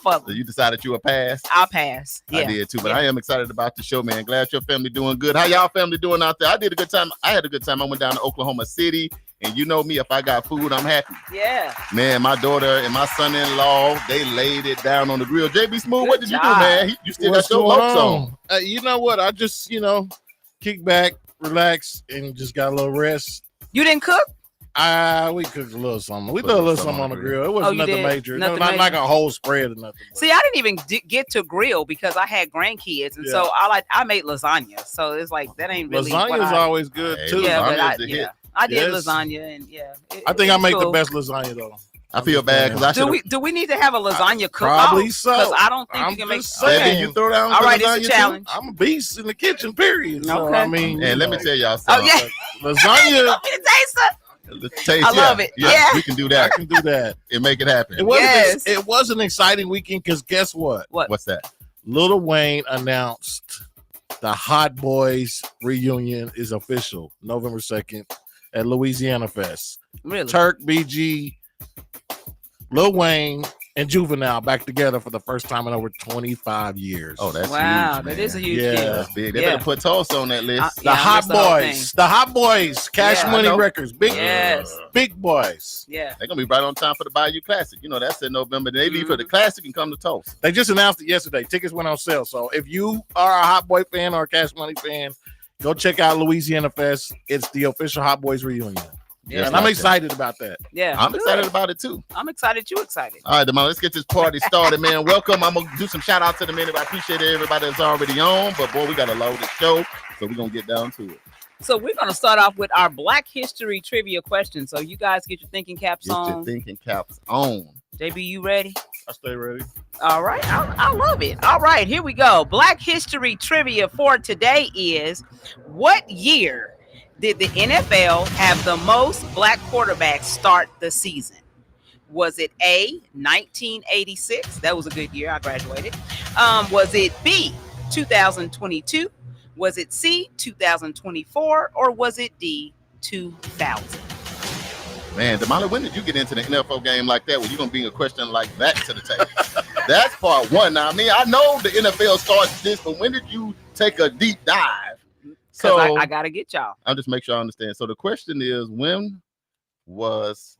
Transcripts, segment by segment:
of them. So you decided you would pass? I'll pass. Yeah. I did too, but I am excited about the show, man. Glad your family doing good. How y'all family doing out there? I did a good time. I had a good time. I went down to Oklahoma City, and you know me, if I got food, I'm happy. Yeah. Man, my daughter and my son-in-law, they laid it down on the grill. JB Smooth, Good what did job. you do, man? You still got your lopes on. You know what? I just, kick back, relax, and just got a little rest. You didn't cook? We cooked a little something. We did a little something on the grill. It wasn't nothing major. Nothing not major. like a whole spread or nothing. See, I didn't even get to grill because I had grandkids, and so I made lasagna. So it's like that ain't really. Lasagna is always good too. Yeah, but I did lasagna, and I think I make the best lasagna though. I feel bad because I should. Do we need to have a lasagna cook? Probably so. Because I don't think you can make. Okay. You throw down. All right, it's a challenge. Too? I'm a beast in the kitchen. Period. So, okay. I mean, and let me tell y'all something. Oh yeah, lasagna. You want me to taste it? I love it. Yeah, we can do that. I can do that And make it happen. It was an exciting weekend because guess what? What's that? Lil Wayne announced the Hot Boys reunion is official November 2nd at Louisiana Fest. Really? Turk, BG, Lil Wayne, and Juvenile back together for the first time in over 25 years. Oh, that's huge, that is a huge deal. That's big. They better put Tulsa on that list. The Hot Boys, Cash Money Records, big boys. Yeah, they're gonna be right on time for the Bayou Classic. You know that's in November. They leave for the Classic and come to Tulsa. They just announced it yesterday. Tickets went on sale. So if you are a Hot Boy fan or a Cash Money fan, go check out Louisiana Fest. It's the official Hot Boys reunion. Yeah, and I'm excited about that. Yeah, I'm excited about it too. I'm excited. You excited? All right, Damali, let's get this party started, man. Welcome. I'm gonna do some shout out to the men. I appreciate everybody that's already on, but boy, we got a loaded show, so we're gonna get down to it. So we're gonna start off with our Black History trivia question. So you guys get your thinking caps on. Get your thinking caps on. JB, you ready? I stay ready. All right, I love it. All right, here we go. Black History trivia for today is: what year did the NFL have the most black quarterbacks start the season? Was it A, 1986? That was a good year. I graduated. Was it B, 2022? Was it C, 2024? Or was it D, 2000? Man, Damali, when did you get into the NFL game like that? Where you gonna bring a question like that to the table? That's part one. Now, I mean, I know the NFL starts this, but when did you take a deep dive? So I gotta get y'all. I'll just make sure I understand. So the question is, when was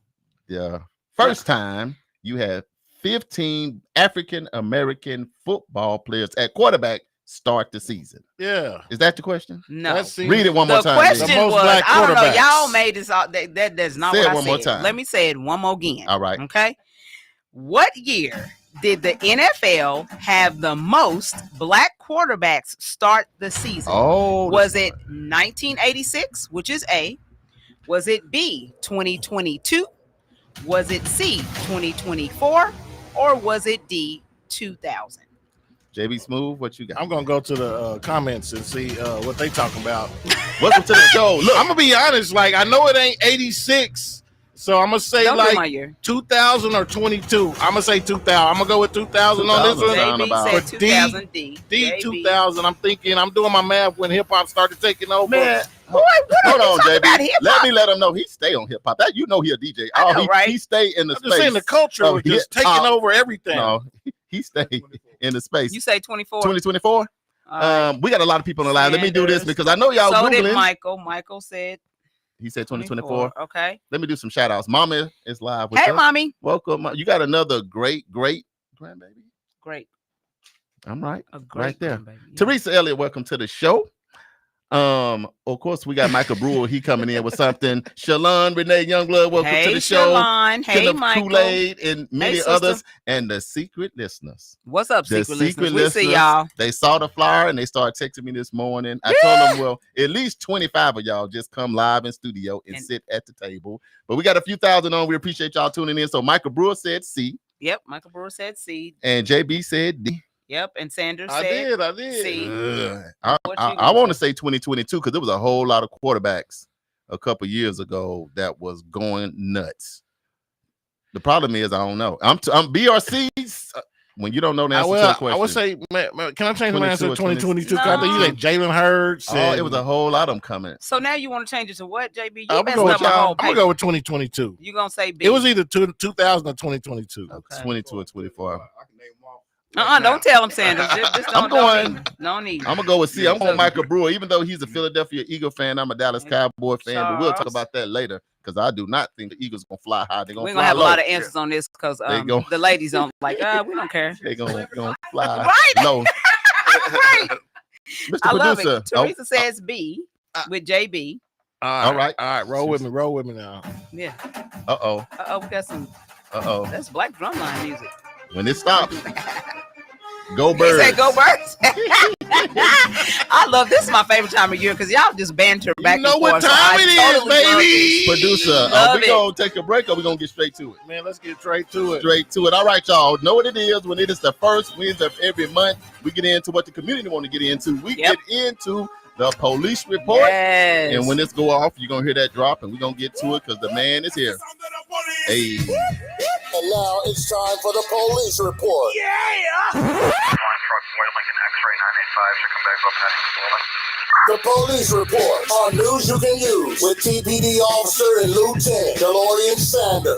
the first time you had 15 African American football players at quarterback start the season? Yeah. Is that the question? No. Read it one more time. The question was, I don't know, y'all made this out. That does not say what it I one said. more time. Let me say it one more again. All right. Okay. What year did the NFL have the most black quarterbacks start the season? Was it 1986, which is A? Was it B, 2022? Was it C, 2024? Or was it D, 2000? JB Smooth, what you got? I'm gonna go to the comments and see what they talking about. Welcome to the show. Look, I'm gonna be honest. Like, I know it ain't 86, so I'm gonna say like 2000 or 22. I'm gonna say 2000. I'm gonna go with 2000 on this one. JB said 2000 D 2000. I'm thinking. I'm doing my math when hip hop started taking over. Man, hold on, JB. Let me let him know he stay on hip hop. That you know he a DJ. I know, right? He stay in the I'm space. just saying the culture was just taking over everything. No, he stay in the space. You say 24. 2024. We got a lot of people on the line. Let me do this because I know y'all so Googling. Did Michael. Michael said he said 2024. Okay. Let me do some shout outs. Mama is live with us. Hey, mommy. Welcome. You got another great grandbaby. Great. I'm right. A great right there. Yeah. Teresa Elliott, welcome to the show. Of course, we got Michael Brewer. He coming in with something. Shalon Renee Youngblood, welcome to the show. Shalon. Hey, Michael. Kool-Aid and many others, and the secret listeners. What's up, secret listeners? We see y'all. They saw the flyer and they started texting me this morning. I told them, well, at least 25 of y'all just come live in studio and sit at the table. But we got a few thousand on. We appreciate y'all tuning in. So Michael Brewer said C. Yep, Michael Brewer said C. And JB said D. Yep, and Sanders I said did. C. I want to say 2022 because there was a whole lot of quarterbacks a couple years ago that was going nuts. The problem is I don't know. I'm BRC's when you don't know the answer to the question. I would say, can I change my answer to 2022? No. I think you said Jalen Hurts. Oh, it was a whole lot of them coming. So now you want to change it to what, JB? I'm gonna go with 2022. You gonna say B? It was either 2000 or 2022. Okay. 22 or 24. I can name them all Don't tell him, Sanders. Just I'm going. No need. I'm gonna go with C. I'm going Michael Brewer, even though he's a Philadelphia Eagle fan. I'm a Dallas Cowboy fan, but we'll talk about that later because I do not think the Eagles gonna fly high. They're gonna We're fly gonna have low. a lot of answers on this because the ladies don't like. We don't care. They're gonna fly Right. low. Right. Mr. I love Producer. it. Teresa says B with JB. All right. Roll with me now. Yeah. Uh-oh. We got some. Uh-oh. That's black drumline music. When it stops, go He Birds. said go Birds. I love this. Is my favorite time of year because y'all just banter back and forth. You know what time it is, baby. Producer, are we gonna take a break or we gonna get straight to it? Man, let's get straight to it. All right, y'all. Know what it is when it is the first Wednesday of every month. We get into what the community want to get into. We get into the police report. Yes. And when this go off, you're gonna hear that drop, and we're gonna get to it because the man is here. Hey. And now it's time for the police report. The police report on news you can use with TPD officer and Lieutenant DeLorean Sanders.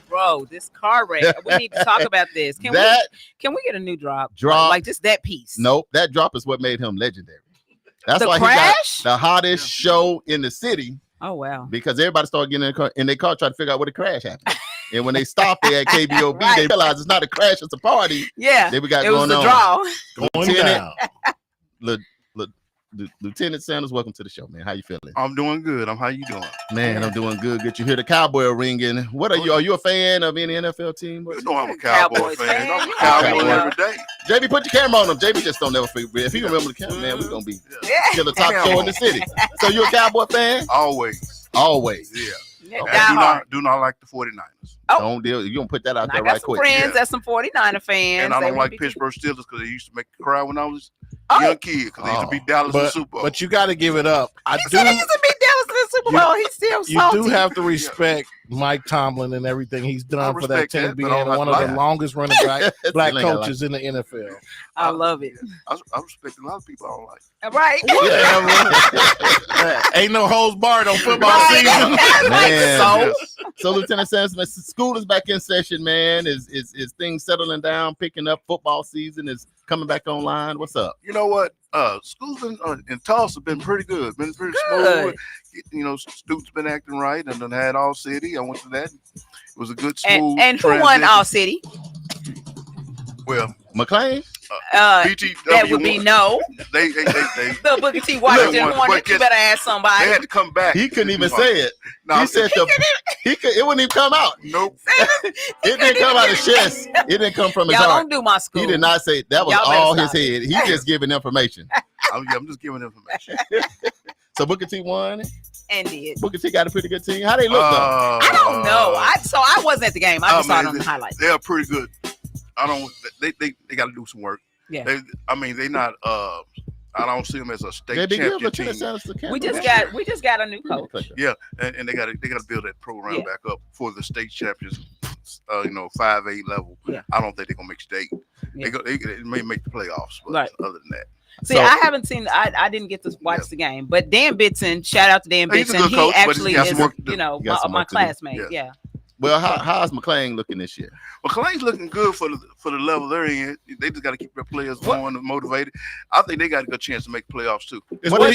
Bro, this car wreck. We need to talk about this. Can we get a new drop? Like just that piece. Nope, that drop is what made him legendary. That's the why crash? he got the hottest show in the city. Oh wow! Because everybody started getting in their car trying to figure out where the crash happened. And when they stopped there at KBOB, they realized it's not a crash, it's a party. Yeah, we got it going was on. Draw. Going down. Lieutenant Sanders, welcome to the show, man. How you feeling? I'm doing good. How you doing? Man, I'm doing good. Good. You hear the cowboy ringing. What are you? Are you a fan of any NFL team? You know I'm a Cowboy fan. I'm a Cowboy every day. JB, put your camera on him. JB just don't never forget. If you remember the camera, man, we're gonna be still the top show in the city. So you a Cowboy fan? Always. Yeah. Okay. Do not like the 49ers. Oh. Don't deal. You're gonna put that out there right quick. I got some friends that's some 49er fans. And I don't like Pittsburgh Steelers because they used to make me cry when I was a young kid because they used to beat Dallas in the Super Bowl. But you got to give it up. He used to beat Dallas in the Super Bowl. He's still salty. You do have to respect Mike Tomlin and everything he's done for that team, being one of the longest running black coaches in the NFL. I love it. I respect a lot of people I don't like. Right. Ain't no holds barred on football season. Man. So Lieutenant Sanders, school is back in session, man. Is things settling down, picking up? Football season is coming back online. What's up? You know what? Schools in Tulsa have been pretty good. Been pretty smooth. You know, students been acting right, and then had All City. I went to that. It was a good smooth. And who won All City? Well, McLean. BTW that would be no. They the Booker T. Washington Hornets. You better ask somebody. They had to come back. He couldn't even say it. No, he said it wouldn't even come out. Nope. It didn't come out of his chest. It didn't come from his Y'all heart. don't do my school. He did not say it. That was all his head. He just giving information. I'm just giving information. So Booker T won. And did. Booker T got a pretty good team. How they look though? I don't know. I wasn't at the game. I just saw it on the highlights. They're pretty good. They got to do some work. Yeah. They not. I don't see them as a state champion team. We just got a new coach. Yeah, and they got to build that program back up for the state champions. 5A level. Yeah. I don't think they're gonna make state. Yeah. They may make the playoffs, but other than that. See, I haven't seen. I didn't get to watch the game, but Dan Bitson, shout out to Dan Bitson. He actually is, my classmate. Yeah. Well, how's McLean looking this year? McLean's looking good for the level they're in. They just got to keep their players going and motivated. I I think they got a good chance to make playoffs too. Is Willie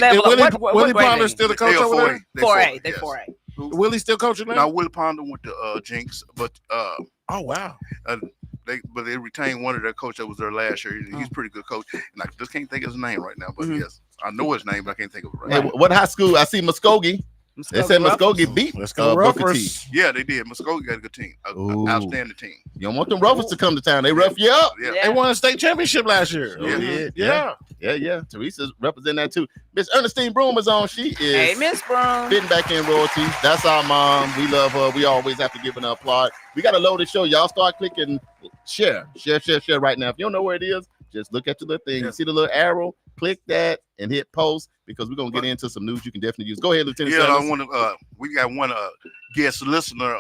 Ponder still the coach over there? 4A. They 4A. Willie still coaching now? Now Willie Ponder went to Jinx, but oh wow. They retained one of their coach that was there last year. He's a pretty good coach, and I just can't think of his name right now. But yes, I know his name, but I can't think of it right now. What high school? I see Muskogee. They said Muskogee beat Booker T. Yeah, they did. Muskogee got a good team, an outstanding team. You don't want them Rovers to come to town. They rough you up. Yeah. They won a state championship last year. Yeah. Teresa's representing that too. Miss Ernestine Broom is on. She is. Hey, Miss Broom. Fitting back in royalty. That's our mom. We love her. We always have to give her an applaud. We got to load the show. Y'all start clicking share right now. If you don't know where it is, just look at the little thing. You see the little arrow? Click that and hit post because we're gonna get into some news you can definitely use. Go ahead, Lieutenant. Yeah, I want to. We got one guest listener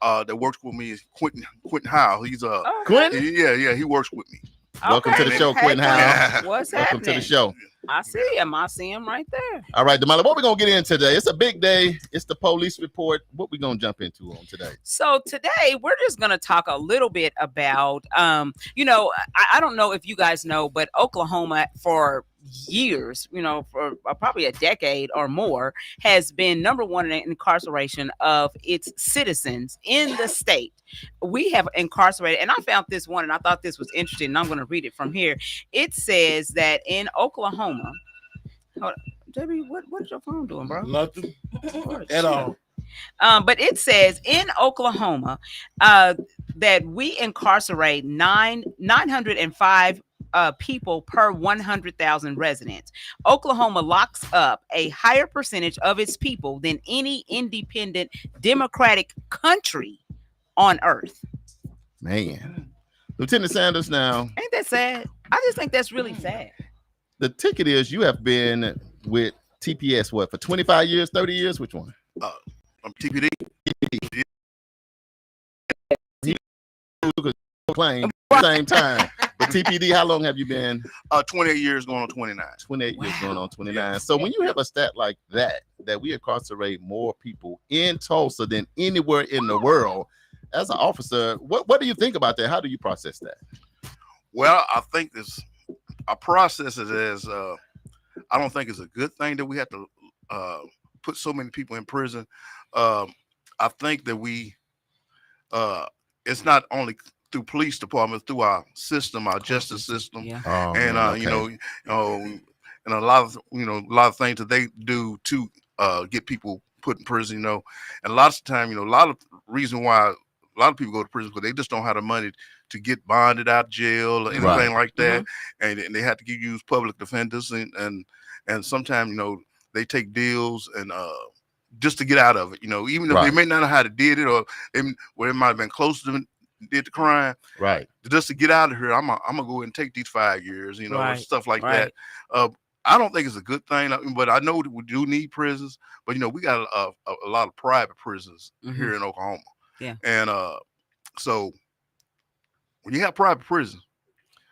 that works with me is Quentin Howe. He's Quentin. Yeah, he works with me. Welcome to the show, Quentin Howe. What's Welcome happening? to the show. I see him. I see him right there. All right, Damali, what we going to get in today? It's a big day. It's the police report. What we going to jump into on today? So today we're just going to talk a little bit about, I don't know if you guys know, but Oklahoma for years, for probably a decade or more, has been number one in incarceration of its citizens in the state. We have incarcerated, and I found this one, and I thought this was interesting, and I'm going to read it from here. It says that in Oklahoma, hold on, JB, what is your phone doing, bro? Nothing at all. But it says in Oklahoma that we incarcerate 905 people per 100,000 residents. Oklahoma locks up a higher percentage of its people than any independent democratic country on earth. Man, Lieutenant Sanders, now, ain't that sad? I just think that's really sad. The ticket is you have been with TPS for 25 years, 30 years? Which one? TPD. Claim at the same time. But TPD, how long have you been? 28 years going on 29. 28 years going on 29. So when you have a stat like that we incarcerate more people in Tulsa than anywhere in the world, as an officer, what do you think about that? How do you process that? Well, I think I process it as I don't think it's a good thing that we have to put so many people in prison. I think that it's not only through police departments, through our system, our justice system, and and a lot of things that they do to get people put in prison, and a lot of the time, a lot of reason why a lot of people go to prison because they just don't have the money to get bonded out of jail or anything like that, and they have to use public defenders, and sometimes they take deals and just to get out of it, even if they may not know how to did it or it might have been close to them, did the crime, right? Just to get out of here, I'm gonna go ahead and take these 5 years, stuff like that. I don't think it's a good thing, but I know that we do need prisons. But we got a lot of private prisons here in Oklahoma, and so when you have private prisons,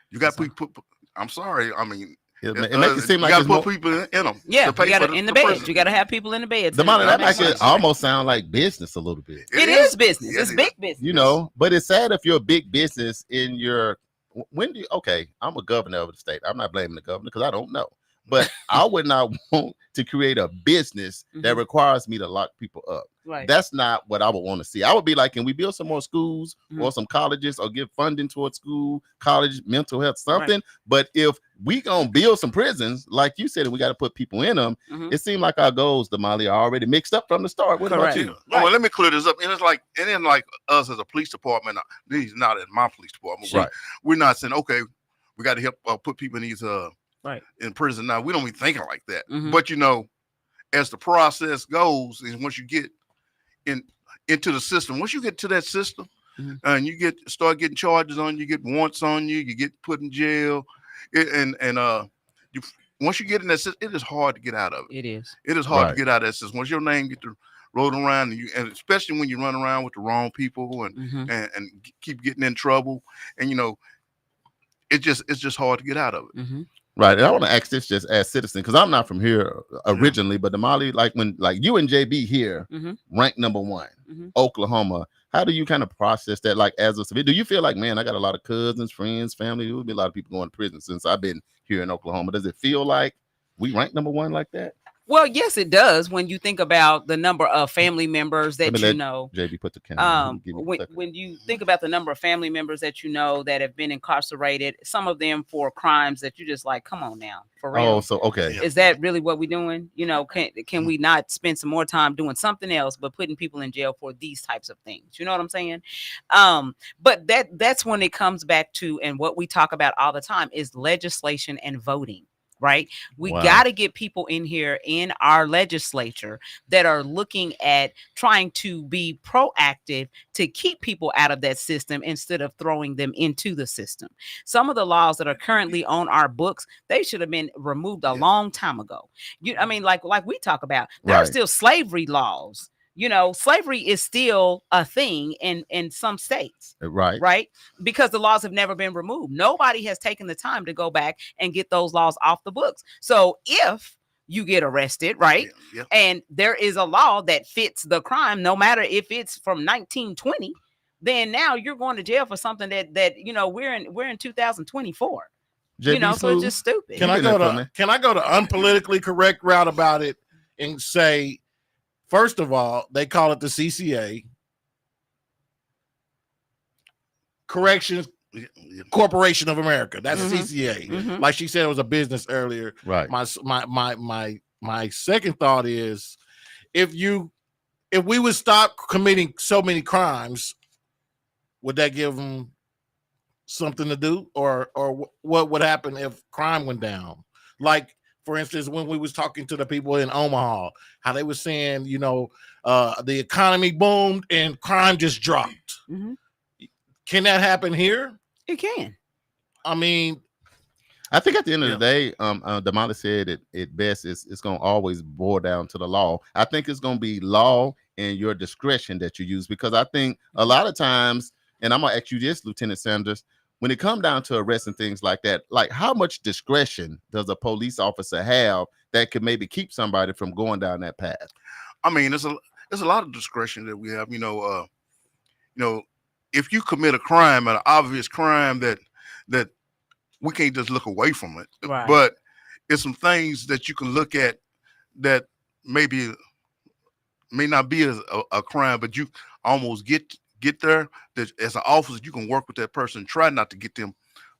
you got people. I'm sorry, I mean. It makes it seem like you got to put people in them. Yeah, you got to in the bed. You got to have people in the bed. That makes it almost sound like business a little bit. It is business. It's big business. But it's sad if you're a big business in your. I'm a governor of the state. I'm not blaming the governor because I don't know. But I would not want to create a business that requires me to lock people up. Right. That's not what I would want to see. I would be like, can we build some more schools or some colleges or give funding towards school, college, mental health, something? Right. But if we gonna build some prisons, like you said, and we got to put people in them, it seemed like our goals, Damali, are already mixed up from the start. What about you? Right. Well, let me clear this up. And then like us as a police department, these not in my police department. Right. We're not saying, okay, we got to help put people in these in prison. Now we don't be thinking like that. But as the process goes, is once you get into the system, once you get to that system, and you start getting charges on you, get warrants on you, you get put in jail, once you get in that system, it is hard to get out of it. It is hard to get out of that system. Once your name gets rolling around, and especially when you run around with the wrong people and keep getting in trouble, and it's just hard to get out of it. Right. And I want to ask this just as citizen, because I'm not from here originally, but Damali, like you and JB here ranked number one, Oklahoma. How do you kind of process that? Like as a civilian, do you feel like, man, I got a lot of cousins, friends, family? There would be a lot of people going to prison since I've been here in Oklahoma. Does it feel like we rank number one like that? Well, yes, it does. When you think about the number of family members that JB put the camera. When you think about the number of family members that that have been incarcerated, some of them for crimes that you just like, come on now, for real. Oh, so okay. Is that really what we're doing? Can we not spend some more time doing something else but putting people in jail for these types of things? You know what I'm saying? But that's when it comes back to, and what we talk about all the time is legislation and voting. Right. We got to get people in here in our legislature that are looking at trying to be proactive to keep people out of that system instead of throwing them into the system. Some of the laws that are currently on our books, they should have been removed a long time ago. Like we talk about, there are still slavery laws, slavery is still a thing in some states. Right. Because the laws have never been removed. Nobody has taken the time to go back and get those laws off the books. So if you get arrested, right? Yeah. And there is a law that fits the crime, no matter if it's from 1920, then now you're going to jail for something that we're in 2024. JB so it's just stupid. Can I go to unpolitically correct route about it and say, first of all, they call it the CCA, Corrections Corporation of America. That's CCA. Mhm. Like she said, it was a business earlier. Right. My second thought is, if we would stop committing so many crimes, would that give them something to do, or what would happen if crime went down? Like, for instance, when we was talking to the people in Omaha, how they were saying, the economy boomed and crime just dropped. Mm-hmm. Can that happen here? It can. I mean, I think at the end of the day, Damali said it best. It's going to always boil down to the law. I think it's going to be law and your discretion that you use, because I think a lot of times, and I'm going to ask you this, Lieutenant Sanders, when it comes down to arrests and things like that, like how much discretion does a police officer have that could maybe keep somebody from going down that path? I mean, there's a lot of discretion that we have. If you commit a crime, an obvious crime that we can't just look away from it. Right. But it's some things that you can look at that may not be a crime, but you almost get there. That as an officer, you can work with that person, try not to get them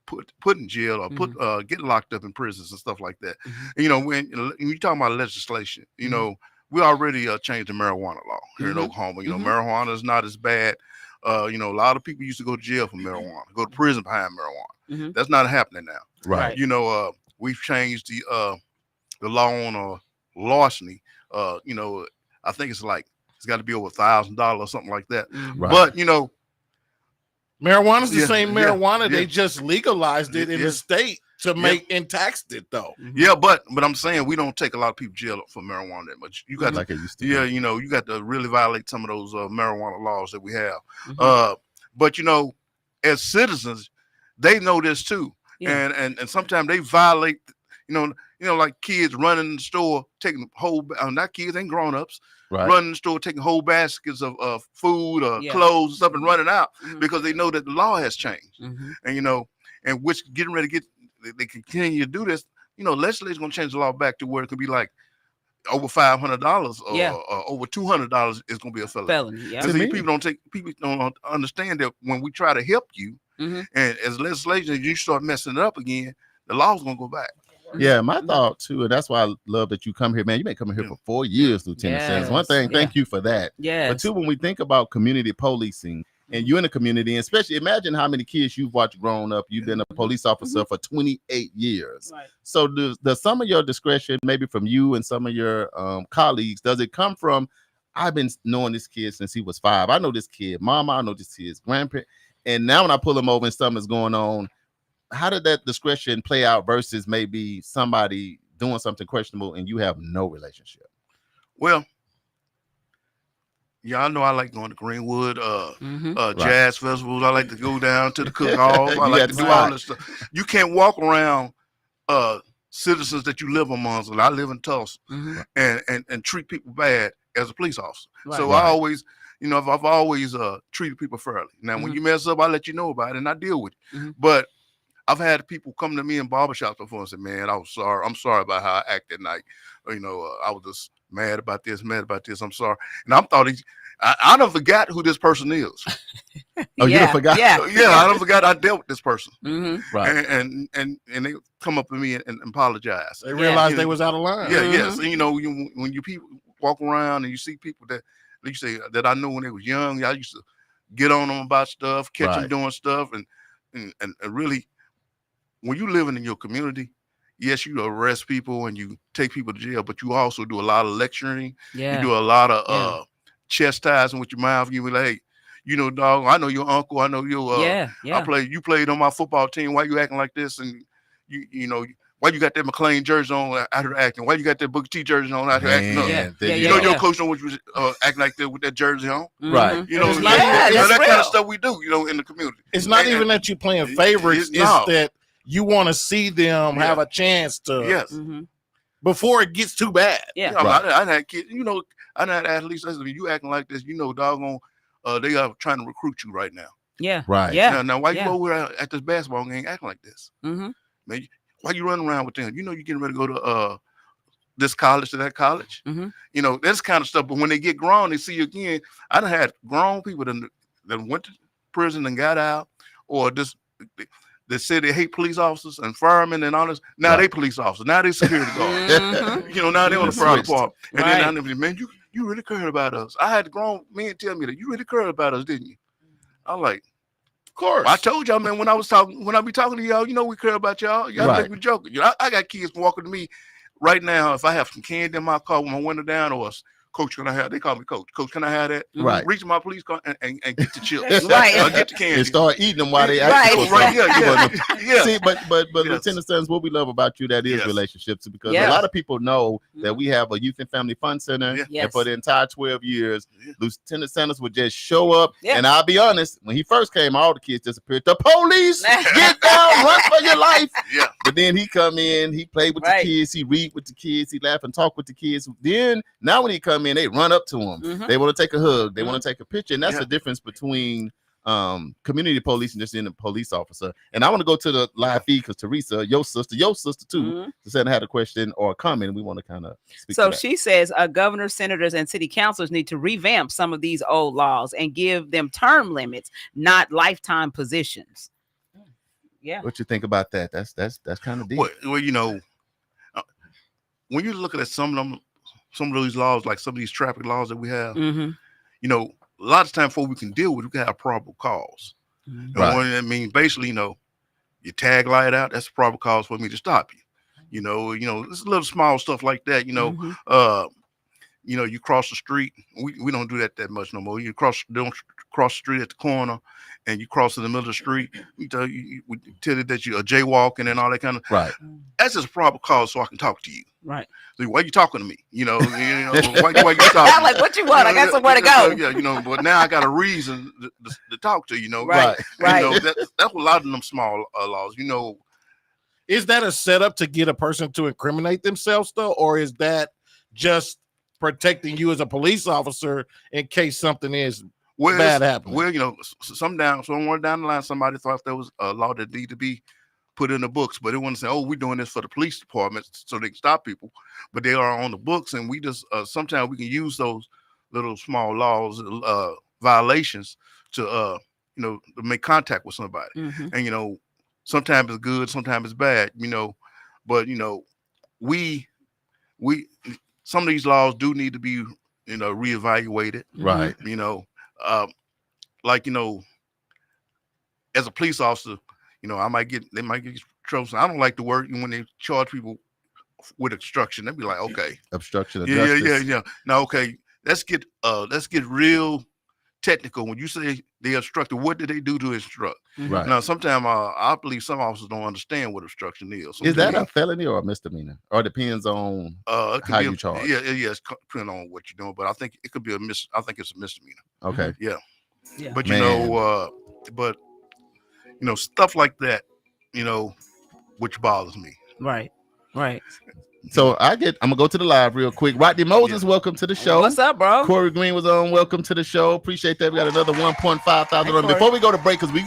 put in jail or get locked up in prisons and stuff like that. And, when you're talking about legislation, we already changed the marijuana law here in Oklahoma. Marijuana is not as bad. A lot of people used to go to jail for marijuana, go to prison behind marijuana. That's not happening now. Right. We've changed the law on larceny. I think it's got to be over $1,000 or something like that. Right. But marijuana's the same marijuana. Yeah. They just legalized it in the state to make and taxed it though. Yeah, but I'm saying we don't take a lot of people to jail for marijuana that much. You got like it used to. Yeah, you got to really violate some of those marijuana laws that we have. But as citizens, they know this too, and sometimes they violate. Like kids running in the store, taking not kids, ain't grown-ups, running in the store, taking whole baskets of food or clothes and stuff and running out because they know that the law has changed. And which getting ready to get, they continue to do this. Legislature's going to change the law back to where it could be like over $500 or over $200 is going to be a felony. Yeah. People don't understand that when we try to help you, and as legislation, you start messing it up again, the law's going to go back. Yeah, my thought too, and that's why I love that you come here, man. You've been coming here for 4 years, Lieutenant Sanders. One thing, thank you for that. Yeah. But two, when we think about community policing, and you're in the community, and especially imagine how many kids you've watched growing up. You've been a police officer for 28 years. Right. So does some of your discretion, maybe from you and some of your colleagues, does it come from, I've been knowing this kid since he was 5. I know this kid, mama, I know this kid's grandparent. And now when I pull him over and something's going on, how did that discretion play out versus maybe somebody doing something questionable and you have no relationship? Well, I know I like going to Greenwood, jazz festivals. I like to go down to the cook-off. I like to do all this stuff. You can't walk around citizens that you live amongst. I live in Tulsa and treat people bad as a police officer. Right. So I always, I've always treated people fairly. Now, when you mess up, I let you know about it and I deal with it. But I've had people come to me in barbershops before and say, man, I'm sorry about how I acted that night. Or, I was just mad about this, I'm sorry. And I done forgot who this person is. You done forgot? Yeah, I done forgot I dealt with this person. Right. And they come up to me and apologize. They realized they was out of line. Yeah, yes. And, when you people walk around and you see people that you say that I knew when they was young, I used to get on them about stuff, catch them doing stuff, and really, when you living in your community, yes, you arrest people and you take people to jail, but you also do a lot of lecturing. Yeah. You do a lot of chastising with your mouth. You be like, hey, dog, I know your uncle. I know your you played on my football team. Why you acting like this? And you Why you got that McLean jersey on out here acting? Why you got that Booker T jersey on out here acting up? You know your coach don't want you acting like that with that jersey on. Right. You know, It's that kind of stuff we do, you know, in the community. It's not even that you playing favorites. It's that you want to see them have a chance to before it gets too bad. Yeah. I had kids, you know, I had athletes. I said, you acting like this, you know, doggone, they are trying to recruit you right now. Yeah. Right. Yeah. Now why you over at this basketball game acting like this? Man, why you running around with them? You know, you getting ready to go to this college to that college. You know, that's kind of stuff. But when they get grown, they see you again. I done had grown people that went to prison and got out, or just they said they hate police officers and firemen and all this. Now they police officers. Now they security guards. You know, now they on the fire department. And then I never, man, you really cared about us. I had grown men tell me that you really cared about us, didn't you? I'm like, of course. I told y'all, man, when I be talking to y'all, you know we care about y'all. Y'all think we joking. You know, I got kids walking to me right now. If I have some candy in my car with my window down, or coach, can I have? They call me coach. Coach, can I have that? Right. Reach my police car and get the chips. Get the candy. And start eating them while they actually Yeah. See, but Lieutenant Sons, what we love about you, that is relationships, because a lot of people know that we have a youth and family fun center, and for the entire 12 years, Lieutenant Sanders would just show up, and I'll be honest, when he first came, all the kids disappeared. The police, get down, run for your life. But then he come in, he played with the kids, he read with the kids, he laugh and talk with the kids. Then now when he come in, they run up to him. They want to take a hug. They want to take a picture. And that's the difference between community police and just being a police officer. And I want to go to the live feed because Teresa, your sister too, had a question or a comment. We want to kind of speak to that. She says governors, senators, and city councilors need to revamp some of these old laws and give them term limits, not lifetime positions. Yeah. What you think about that? That's kind of deep. Well, you know, when you look at some of these laws, like some of these traffic laws that we have, you know, a lot of times before we can deal with it, we can have probable cause. I mean, basically, you know, your tag light out, that's a probable cause for me to stop you. You know, it's a little small stuff like that. You know, you cross the street. We don't do that much no more. You don't cross the street at the corner, and you cross in the middle of the street. We tell you that you're jaywalking and all that kind of. Right. That's just a probable cause, so I can talk to you. Right. So why you talking to me? You know, why you talking? I'm like, what you want? I got somewhere to go. Yeah, you know, but now I got a reason to talk to you. You know, right. You know, that's a lot of them small laws. You know, is that a setup to get a person to incriminate themselves, though, or is that just protecting you as a police officer in case something is bad happening? Well, you know, somewhere down the line, somebody thought there was a law that needed to be put in the books, but they want to say, oh, we're doing this for the police department so they can stop people, but they are on the books, and we just sometimes we can use those little small laws, violations to you know, to make contact with somebody. And you know, sometimes it's good, sometimes it's bad, you know, but you know, we some of these laws do need to be, you know, reevaluated. Right. You know, like, you know, as a police officer, you know, they might get trouble. So I don't like to work when they charge people with obstruction. They'd be like, okay, obstruction of justice. Yeah. Now, okay, let's get real technical. When you say they obstructed, what did they do to obstruct? Right. Now, sometimes I believe some officers don't understand what obstruction is. Is that a felony or a misdemeanor, or depends on how you charge? Yeah, it's depending on what you're doing. But I think it could be I think it's a misdemeanor. Okay. Yeah. But you know, you know, stuff like that, you know, which bothers me. Right. So I'm gonna go to the live real quick. Rodney Moses, welcome to the show. What's up, bro? Corey Green was on. Welcome to the show. Appreciate that. We got another 1.5 thousand on. Before we go to break, because we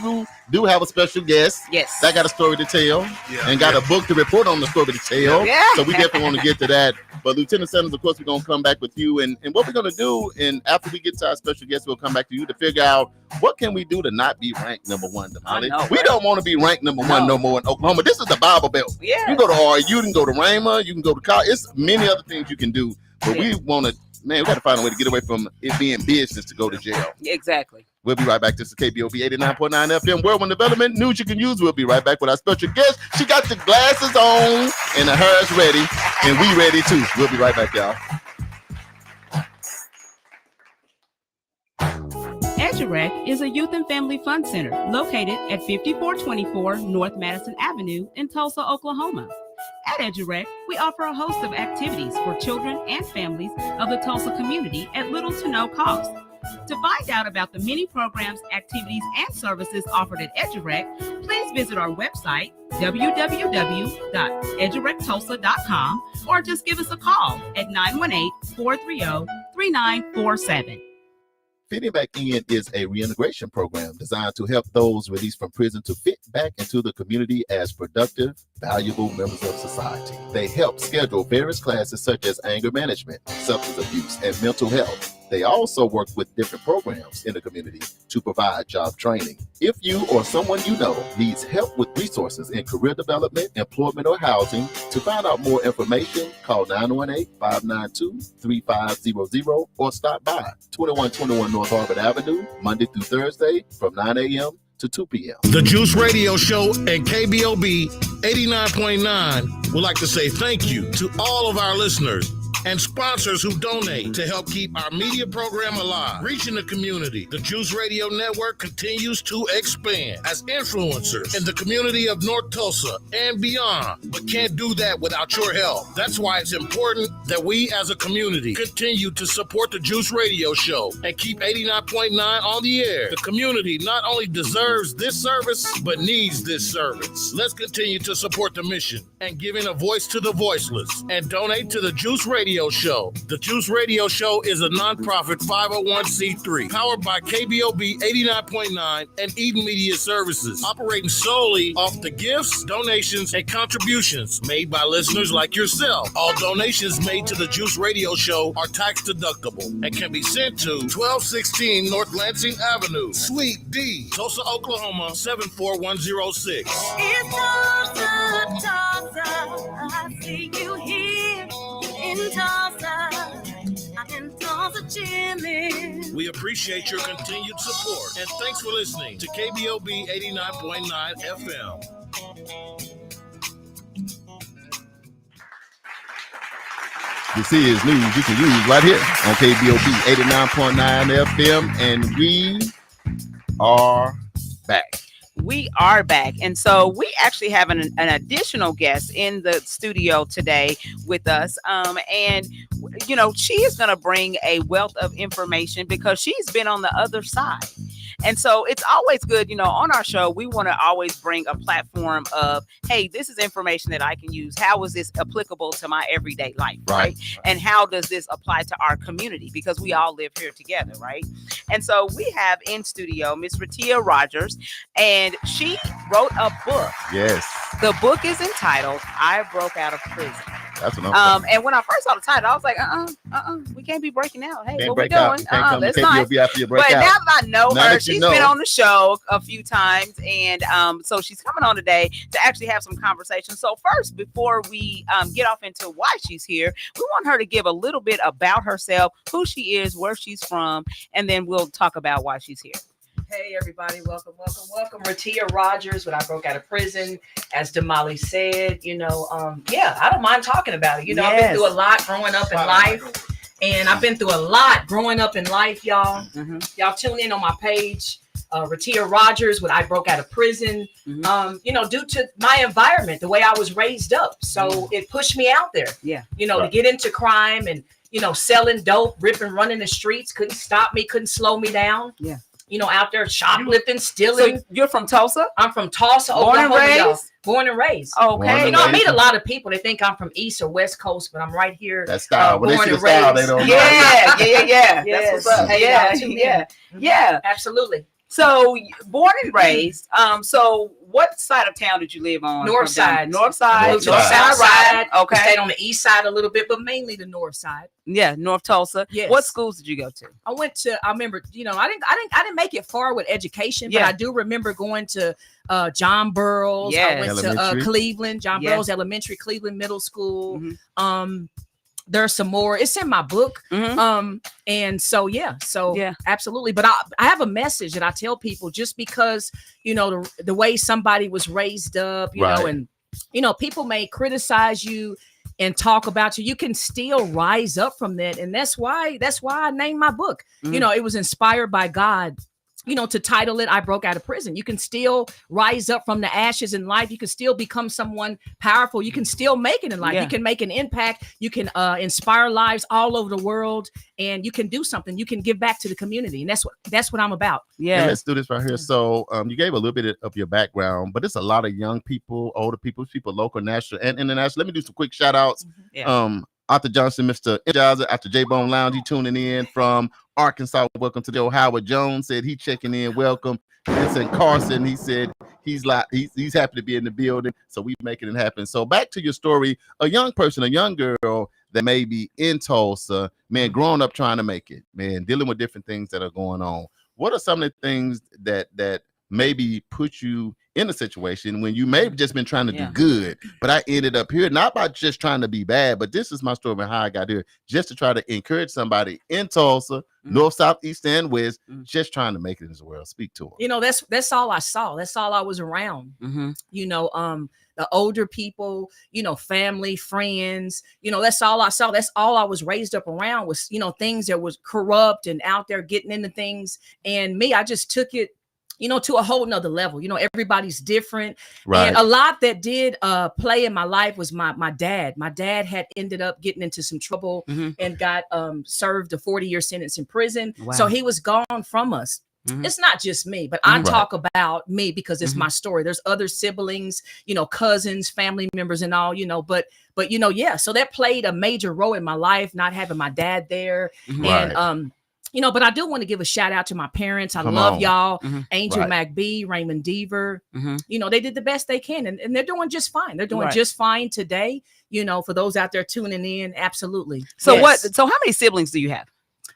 do have a special guest. Yes. That got a story to tell and got a book to report on the story to tell. Yeah. So we definitely want to get to that. But Lieutenant Sanders, of course, we're gonna come back with you, and what we're gonna do, and after we get to our special guest, we'll come back to you to figure out what can we do to not be ranked number one, Damali. We don't want to be ranked number one no more in Oklahoma. This is the Bible Belt. Yeah. You can go to RU, you can go to Rhema, you can go to college. It's many other things you can do, but we want to, we got to find a way to get away from it being business to go to jail. Exactly. We'll be right back. This is KBOB 89.9 FM, World One Development. News you can use. We'll be right back with our special guest. She got the glasses on and the hair is ready, and we ready too. We'll be right back, y'all. Edgerac is a youth and family fun center located at 5424 North Madison Avenue in Tulsa, Oklahoma. At EduRec, we offer a host of activities for children and families of the Tulsa community at little to no cost. To find out about the many programs, activities, and services offered at EduRec, please visit our website, www.edurectulsa.com, or just give us a call at 918-430-3947. Fitting Back In is a reintegration program designed to help those released from prison to fit back into the community as productive, valuable members of society. They help schedule various classes such as anger management, substance abuse, and mental health. They also work with different programs in the community to provide job training. If you or someone you know needs help with resources in career development, employment, or housing, to find out more information, call 918-592-3500 or stop by 2121 North Harvard Avenue, Monday through Thursday from 9 a.m. to 2 p.m. The Juice Radio Show and KBOB 89.9 would like to say thank you to all of our listeners and sponsors who donate to help keep our media program alive, reaching the community. The Juice Radio Network continues to expand as influencers in the community of North Tulsa and beyond, but can't do that without your help. That's why it's important that we as a community continue to support the Juice Radio Show and keep 89.9 on the air. The community not only deserves this service, but needs this service. Let's continue to support the mission and giving a voice to the voiceless and donate to the Juice Radio Show. The Juice Radio Show is a nonprofit 501c3 powered by KBOB 89.9 and Eden Media Services, operating solely off the gifts, donations, and contributions made by listeners like yourself. All donations made to the Juice Radio Show are tax deductible and can be sent to 1216 North Lansing Avenue, Suite D, Tulsa, Oklahoma 74106. It's Tulsa, Tulsa, I see you here in Tulsa. I'm Tulsa chillin'. We appreciate your continued support and thanks for listening to KBOB 89.9 FM. This is news you can use right here on KBOB 89.9 FM, and we are back. We are back. And so we actually have an additional guest in the studio today with us. And, you know, she is going to bring a wealth of information because she's been on the other side. And so it's always good, you know, on our show, we want to always bring a platform of, hey, this is information that I can use. How is this applicable to my everyday life, right? And how does this apply to our community? Because we all live here together, right? And so we have in studio Miss Ratia Rogers, and she wrote a book. Yes. The book is entitled, I Broke Out of Prison. That's what I'm and when I first saw the title, I was like, we can't be breaking out. Hey, what we doing? Let's not. But now that I know her, she's been on the show a few times, and so she's coming on today to actually have some conversation. So first, before we get off into why she's here, we want her to give a little bit about herself, who she is, where she's from, and then we'll talk about why she's here. Hey everybody, welcome. Ratia Rogers, when I broke out of prison, as Damali said, you know, I don't mind talking about it. You know, I've been through a lot growing up in life, and I've been through a lot growing up in life, y'all. Mm-hmm. Y'all tune in on my page, Ratia Rogers, when I broke out of prison, you know, due to my environment, the way I was raised up. So it pushed me out there, you know, to get into crime and, you know, selling dope, ripping, running the streets, couldn't stop me, couldn't slow me down. Yeah. You know, out there shoplifting, stealing. So you're from Tulsa? I'm from Tulsa, Oklahoma. Born and raised. Okay. You know, I meet a lot of people. They think I'm from East or West Coast, but I'm right here. That's style. Born and raised. Style, they don't know. Yeah. Yes. That's what's up. Hey, Yeah. Absolutely. So born and raised. So what side of town did you live on? North side. North side. South side. Okay. Stayed on the east side a little bit, but mainly the north side. Yeah, North Tulsa. Yes. What schools did you go to? I remember, you know, I didn't make it far with education, but I do remember going to John Burroughs. I went to Cleveland, John Burroughs Elementary, Cleveland Middle School. Mm-hmm. There's some more. It's in my book. Mm-hmm. And so absolutely. But I have a message that I tell people, just because, you know, the way somebody was raised up, you know, and, you know, people may criticize you and talk about you. You can still rise up from that. And that's why I named my book. Mm-hmm. You know, it was inspired by God. to title it, I broke out of prison. You can still rise up from the ashes in life. You can still become someone powerful. You can still make it in life. You can make an impact. You can inspire lives all over the world, and you can do something. You can give back to the community. And that's what I'm about. Yeah. And let's do this right here. So you gave a little bit of your background, but it's a lot of young people, older people, local, national, and international. Let me do some quick shout outs. Arthur Johnson, Mr. Energizer, after J-Bone Lounge, he tuning in from Arkansas. Welcome to the old Howard Jones said he checking in. Welcome. Vincent Carson, he said he's happy to be in the building. So we making it happen. So back to your story, a young person, a young girl that may be in Tulsa, man, growing up trying to make it, man, dealing with different things that are going on. What are some of the things that maybe put you in a situation when you may have just been trying to do good, but I ended up here, not by just trying to be bad, but this is my story of how I got here, just to try to encourage somebody in Tulsa, north, south, east, and west, just trying to make it in this world. Speak to them. That's all I saw. That's all I was around. The older people, family, friends, that's all I saw. That's all I was raised up around was, things that was corrupt and out there getting into things. And me, I just took it, to a whole nother level. Everybody's different. Right. And a lot that did play in my life was my dad. My dad had ended up getting into some trouble and got served a 40-year sentence in prison. Wow. So he was gone from us. It's not just me, but I talk about me because it's my story. There's other siblings, cousins, family members and all, but so that played a major role in my life, not having my dad there. And but I do want to give a shout out to my parents. I love y'all. Angel McBee, Raymond Deaver. They did the best they can and they're doing just fine. They're doing just fine today. For those out there tuning in, absolutely. So so how many siblings do you have?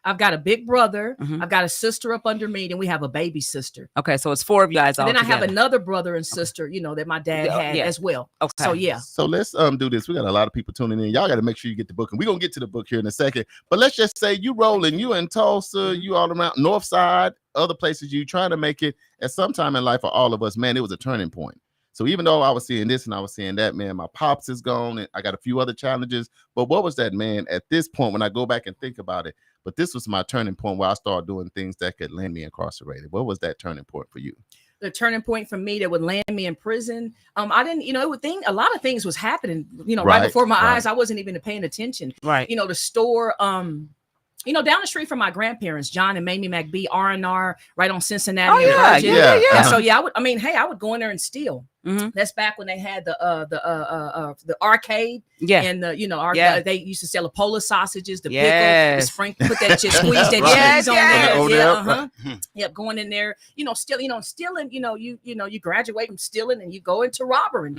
I've got a big brother. I've got a sister up under me, and we have a baby sister. Okay, so it's 4 of you guys. And then together. I have another brother and sister, that my dad had as well. Okay. So So let's do this. We got a lot of people tuning in. Y'all got to make sure you get the book, and we're gonna get to the book here in a second. But let's just say you rolling, you in Tulsa, you all around North Side, other places, you trying to make it. At some time in life for all of us, man, it was a turning point. So even though I was seeing this and I was seeing that, man, my pops is gone and I got a few other challenges. But what was that, man, at this point when I go back and think about it? But this was my turning point where I started doing things that could land me incarcerated. What was that turning point for you? The turning point for me that would land me in prison. I didn't, a lot of things was happening, right before my eyes. I wasn't even paying attention. Right. The store, down the street from my grandparents, John and Mamie McBee, R&R, right on Cincinnati. And so I would go in there and steal. That's back when they had the arcade. And they used to sell the Polish sausages, the pickle, the sprinkle, put that squeeze that cheese on there. Yep, going in there, stealing, you graduate from stealing and you go into robbery,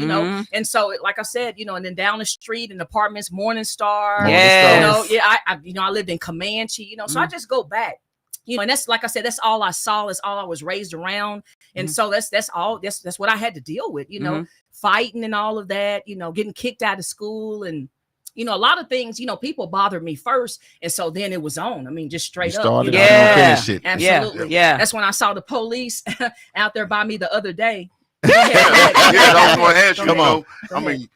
And so, like I said, and then down the street in apartments, Morning Star. I lived in Comanche, so I just go back. And that's, like I said, that's all I saw. That's all I was raised around. And so that's what I had to deal with, fighting and all of that, getting kicked out of school and, a lot of things, people bothered me first. And so then it was on. I mean, just straight up. Absolutely. That's when I saw the police out there by me the other day. I was going to ask you, Come on. I mean,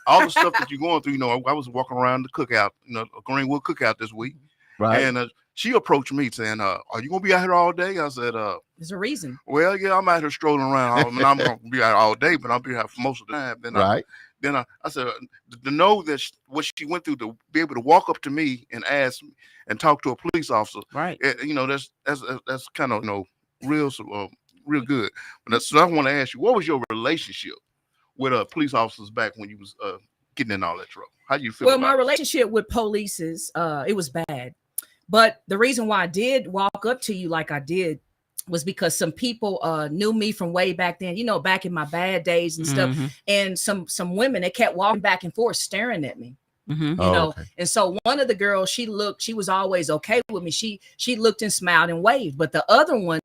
all the stuff that you're going through, I was walking around the cookout, Greenwood cookout this week. Right. And she approached me saying, are you going to be out here all day? I said, there's a reason. Well, yeah, I'm out here strolling around. I'm going to be out all day, but I'll be out for most of the time. Then I said, to know that what she went through, to be able to walk up to me and ask and talk to a police officer. Right. That's kind of, real good. But so I want to ask you, what was your relationship with police officers back when you was getting in all that trouble? How do you feel? Well, my relationship with police it was bad. But the reason why I did walk up to you like I did was because some people knew me from way back then, back in my bad days and stuff. And some women, they kept walking back and forth staring at me. Okay. And so one of the girls, she was always okay with me. She looked and smiled and waved. But the other one,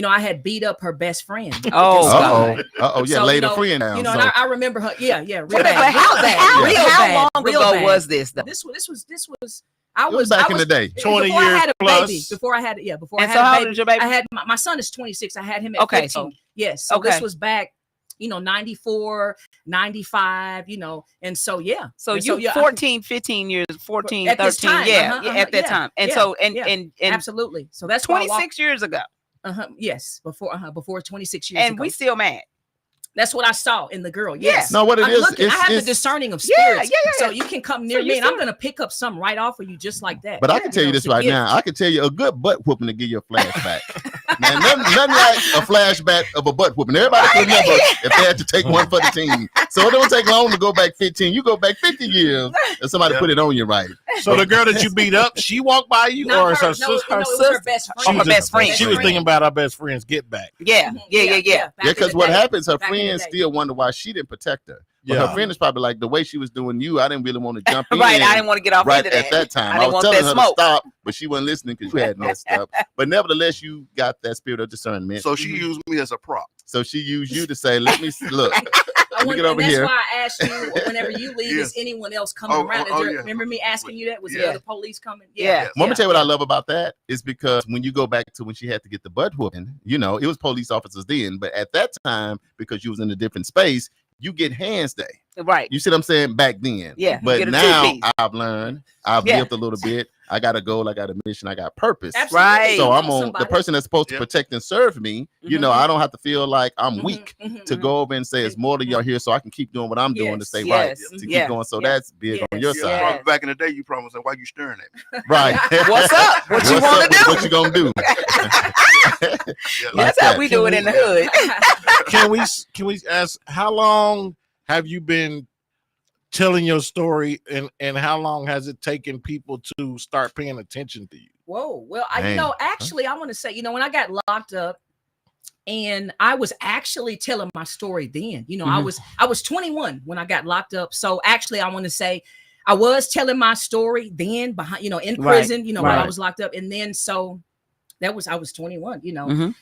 I had beat up her best friend. Laid a friend down. And I remember her. Yeah. Real bad. How long ago was this? This was. I was back in the day, 20 years plus. Before I had a baby. So how old is your baby? I had my son is 26. I had him at 15. So, yes. So this was back, 94, 95, and so, yeah. So you 14, 15 years, 14, at 13. Time, at that time. And so, and absolutely. So that's 26 years ago. Yes, before 26 years And ago. we still mad. That's what I saw in the girl. Yes. No, what it I'm is, looking. I have the it's discerning of Yeah, spirits. yeah. So you can come near So you me and I'm still- going to pick up something right off of you just like that. But I can tell you know, this it's a right gift. now. I can tell you a good butt whooping to give you a flashback. Man, nothing like a flashback of a butt whooping. Everybody can remember if they had to take one for the team. So it don't take long to go back 15. You go back 50 years and somebody put it on you right. So the girl that you beat up, she walked by you, Not or is her no, sister? no, it was her best She friend. was her best friend. She was thinking about our best friend's get back. Yeah. Mhm. Yeah. Yeah, back in because the what day. happens, her Back in the friends day. still wonder why she didn't protect her. But Yeah. her friend is probably like, the way she was doing you, I didn't really want to jump in. Right. I didn't want to get off right into at that time. I I didn't was want telling that her smoke. to stop, but she wasn't listening because you had messed up. But nevertheless, you got that spirit of discernment. So she used me as a prop. So she used you to say, let me look. I Let me want, get over and that's here. why I asked you whenever you leave, is anyone else coming around? Is there, yeah. Remember me asking you that? Was Yeah. the other police coming? Yeah. Let me tell you what I love about that is because when you go back to when she had to get the butt whooping, you know, it was police officers then, but at that time, because you was in a different space, you get hands day. Right. You see what I'm saying? Back then. Yeah. But Get a now two-piece. I've learned, I've Yeah. lived a little bit. I got a goal, I got a mission, I got purpose. Absolutely. Right. So You I'm know on somebody. the person that's supposed to Yeah. protect and serve me. You know, I don't have to feel like I'm weak to go over and say it's more to y'all here, so I can keep doing what I'm doing to Yes. stay Yes. right, to Yeah. keep going. So Yeah. that's big on your Yes. side, Yeah, Yeah. probably back in the day, you probably said, "Why you staring at me?" right? What's up? What you What's want up? to do? What you gonna do? Yeah, That's how we do it in the hood. Can we ask how long have you been telling your story, and how long has it taken people to start paying attention to you? Whoa. Well, you Man. know, actually, I want to say, when I got locked up, and I was actually telling my story then. I was 21 when I got locked up. So actually, I want to say I was telling my story then behind, in prison, when I was locked up, and then so I was 21,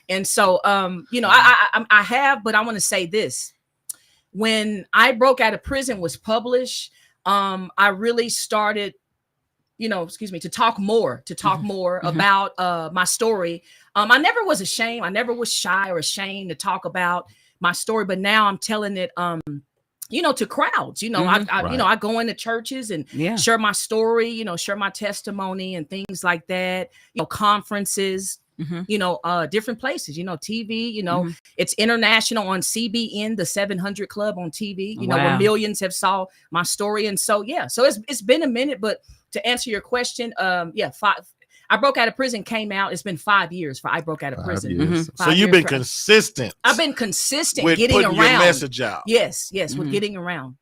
and so I have, but I want to say this. When I Broke Out of Prison was published, I really started, to talk more about my story. I never was ashamed. I never was shy or ashamed to talk about my story, but now I'm telling it, to crowds. I go into churches and share my story, share my testimony and things like that. Conferences. Different places, TV, it's international on CBN, the 700 Club on TV, where millions have saw my story. And so, so it's been a minute, but to answer your question, I Broke Out of Prison came out. It's been 5 years for I Broke Out of Prison. So you've been consistent. I've been consistent with getting putting around. your message out. Yes, with getting around.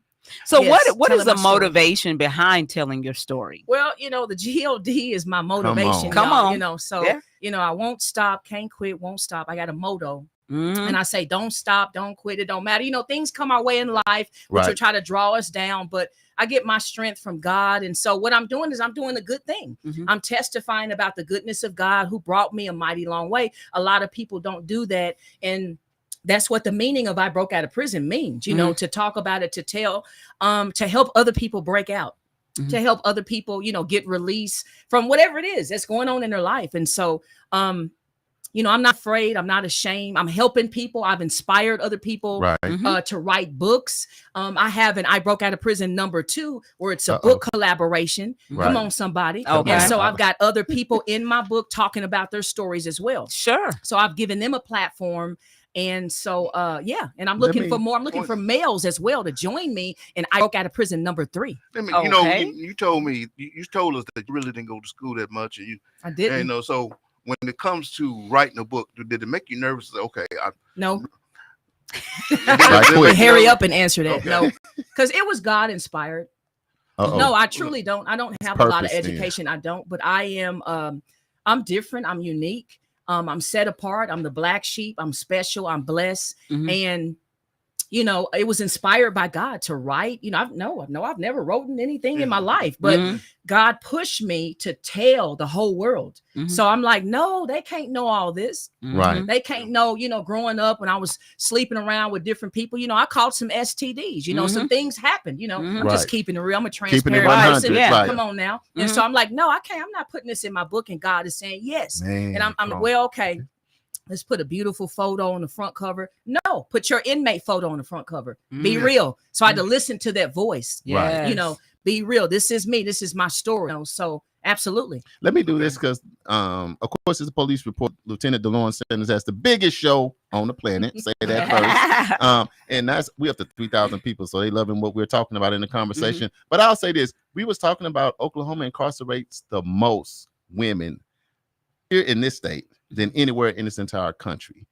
So Yes, what is telling the my story. motivation behind telling your story? Well, the GOD is my motivation. Come y'all, on. So, I won't stop, can't quit, won't stop. I got a motto. Mhm. And I say, don't stop, don't quit. It don't matter. Things come our way in life, which will try to draw us down, but I get my strength from God. And so what I'm doing is I'm doing a good thing. I'm testifying about the goodness of God who brought me a mighty long way. A lot of people don't do that. And that's what the meaning of I Broke Out of Prison means, to talk about it, to tell, to help other people break out, to help other people, get release from whatever it is that's going on in their life. And so, I'm not afraid. I'm not ashamed. I'm helping people. I've inspired other people to write books. I have an I Broke Out of Prison #2, where it's a book collaboration. Come on, somebody. Okay. And so I've got other people in my book talking about their stories as well. Sure. So I've given them a platform. And so, and I'm looking for more. I'm looking for males as well to join me in I Broke Out of Prison #3. You told me, you told us that you really didn't go to school that much, and I didn't. So when it comes to writing a book, did it make you nervous? Okay, no. Quick. Hurry up and answer that. Okay. No, because it was God inspired. No, I truly don't. I don't have a lot of purpose then. education. I don't, but I am. I'm different. I'm unique. I'm set apart. I'm the black sheep. I'm special. I'm blessed. And it was inspired by God to write. I've never written anything in my life, but God pushed me to tell the whole world. So I'm like, no, they can't know all this. Right. They can't know, growing up when I was sleeping around with different people, I caught some STDs, some things happened, I'm just keeping it real. I'm a transparent 100, person. right. Come on now. And so I'm like, no, I can't. I'm not putting this in my book. And God is saying yes. Man, and I'm well, okay. Let's put a beautiful photo on the front cover. No, put your inmate photo on the front cover. Be real. So I had to listen to that voice. Yes. be real. This is me. This is my story. So absolutely. Let me do this because, of course, it's a police report. Lieutenant DeLorean Sanders has the biggest show on the planet. Say that first. And we up to 3,000 people, so they loving what we're talking about in the conversation. But I'll say this: we was talking about Oklahoma incarcerates the most women here in this state than anywhere in this entire country.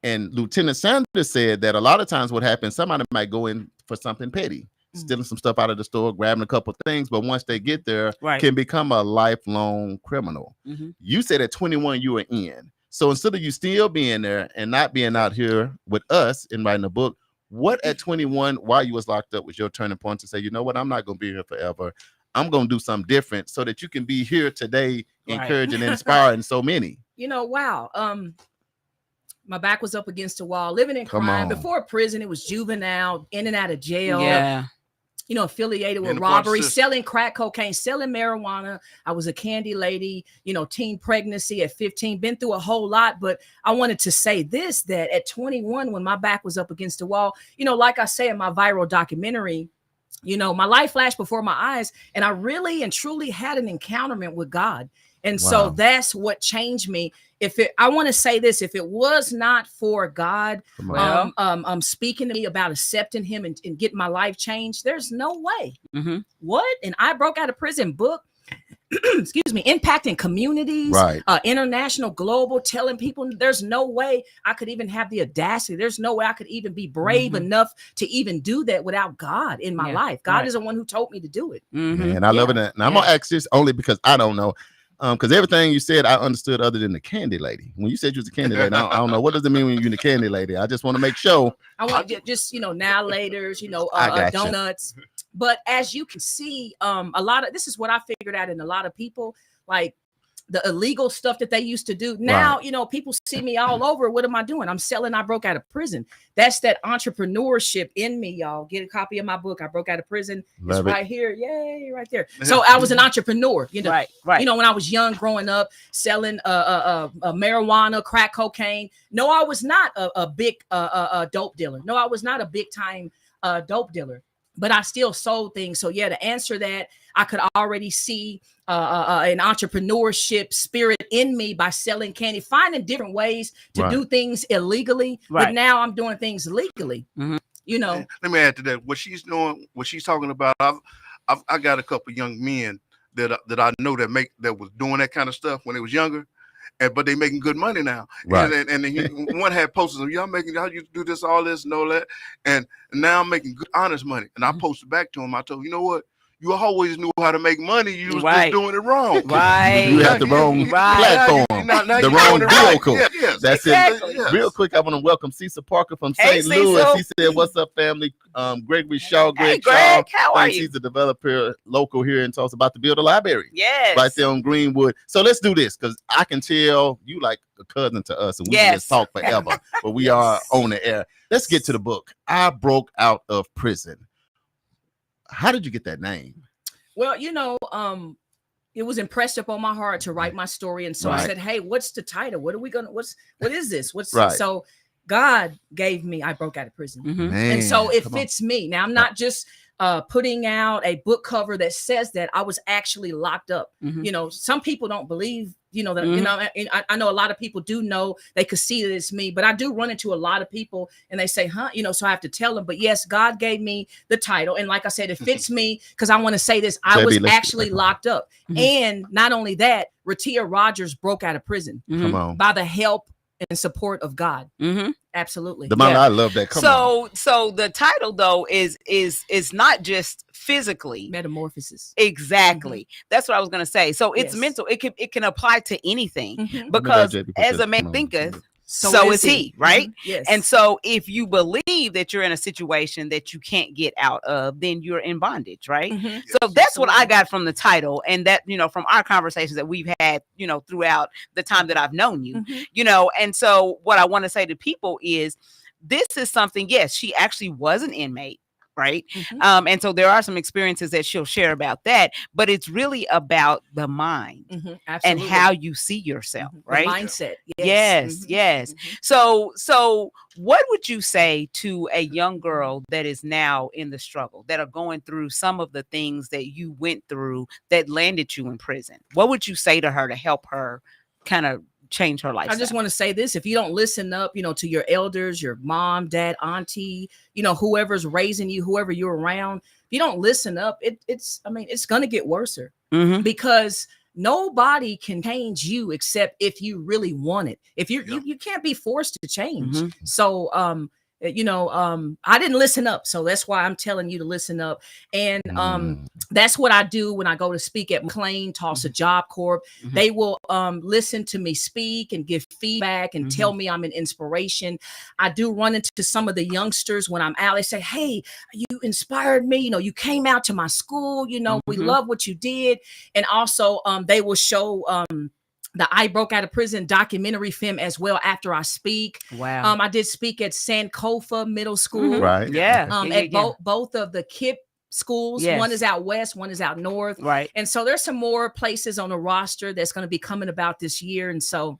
And Lieutenant Sanders said that a lot of times what happens, somebody might go in for something petty, stealing some stuff out of the store, grabbing a couple of things, but once they get there, can become a lifelong criminal. You said at 21 you were in. So instead of you still being there and not being out here with us and writing a book, what at 21, while you was locked up, was your turning point to say, you know what, I'm not going to be here forever. I'm going to do something different so that you can be here today, encouraging and inspiring so many. Wow. My back was up against the wall, living in crime. Before prison, it was juvenile, in and out of jail. Yeah. Affiliated with robbery, selling crack cocaine, selling marijuana. I was a candy lady, teen pregnancy at 15, been through a whole lot. But I wanted to say this, that at 21, when my back was up against the wall, like I say in my viral documentary, my life flashed before my eyes, and I really and truly had an encounterment with God. And so that's what changed me. I want to say this, if it was not for God speaking to me about accepting him and getting my life changed, there's no way. What? And I broke out of prison, book, excuse me, impacting communities, international, global, telling people there's no way I could even have the audacity. There's no way I could even be brave enough to even do that without God in my life. God is the one who told me to do it. And I love it. And I'm going to ask this only because I don't know. Because everything you said, I understood other than the candy lady. When you said you was a candy lady, I don't know. What does it mean when you're the candy lady? I just want to make sure. I want just, now laters, donuts. But as you can see, this is what I figured out in a lot of people, like the illegal stuff that they used to do. Now, people see me all over. What am I doing? I'm selling. I broke out of prison. That's that entrepreneurship in me, y'all. Get a copy of my book. I broke out of prison. It's right here. Yay, right there. So I was an entrepreneur, Right. When I was young, growing up, selling marijuana, crack cocaine. No, I was not a big dope dealer. No, I was not a big time dope dealer. But I still sold things. So to answer that, I could already see an entrepreneurship spirit in me by selling candy, finding different ways to do things illegally. But now I'm doing things legally. Let me add to that. What she's doing, what she's talking about, I got a couple young men that I know that was doing that kind of stuff when they was younger. But they making good money now. And one had posters of y'all making, how you do this, all this and all that. And now I'm making good, honest money. And I posted back to him. I told him, you know what? You always knew how to make money. You was just doing it wrong. You had the wrong platform, the wrong vehicle. That's exactly it. Real quick, I want to welcome Cecil Parker from St. Louis. He said, "What's up, family?" Gregory Shaw, Greg, how are you? He's a developer local here in Tulsa, about to build a library. Yes, right there on Greenwood. So let's do this, because I can tell you like a cousin to us, and we can just talk forever. But we are on the air. Let's get to the book. I broke out of prison. How did you get that name? Well, it was impressed upon my heart to write my story. And so I said, hey, what's the title? What is this? So God gave me, I broke out of prison. And so it fits me. Now I'm not just putting out a book cover that says that I was actually locked up. Some people don't believe, that, I know a lot of people do know, they could see that it's me, but I do run into a lot of people and they say, so I have to tell them, but yes, God gave me the title. And like I said, it fits me because I want to say this, I was actually locked up. And not only that, Ratia Rogers broke out of prison by the help and support of God. Absolutely. I love that. So the title though is not just physically metamorphosis. Exactly. That's what I was going to say. So it's mental. It can apply to anything because as a man thinketh, so is he, right? Yes. And so if you believe that you're in a situation that you can't get out of, then you're in bondage, right? So that's what I got from the title, and that, from our conversations that we've had, throughout the time that I've known you, and so what I want to say to people is this is something, yes, she actually was an inmate. right? Mhm. And so there are some experiences that she'll share about that, but it's really about the mind Mhm. and Absolutely. how you see yourself, The right? mindset. Yes, Mhm. yes. Mhm. So what would you say to a young girl that is now in the struggle, that are going through some of the things that you went through that landed you in prison? What would you say to her to help her kind of change her I lifestyle? just want to say this: if you don't listen up, to your elders, your mom, dad, auntie, whoever's raising you, whoever you're around, if you don't listen up, it's going to get worse Mhm. because nobody can change you except if you really want it. If you can't be forced to change. Mhm. So I didn't listen up, so that's why I'm telling you to listen up. And that's what I do when I go to speak at McLean, Tulsa Job Corp. Mhm. They will listen to me speak and give feedback and tell me I'm an inspiration. I do run into some of the youngsters when I'm out. They say, "Hey, you inspired me. You came out to my school. We love what you did." And also they will show the I Broke Out of Prison documentary film as well after I speak. Wow. I did speak at Sankofa Middle School. Right. Yeah. At both of the KIP schools. Yes. One is out west, one is out north. Right. And so there's some more places on the roster that's going to be coming about this year. And so,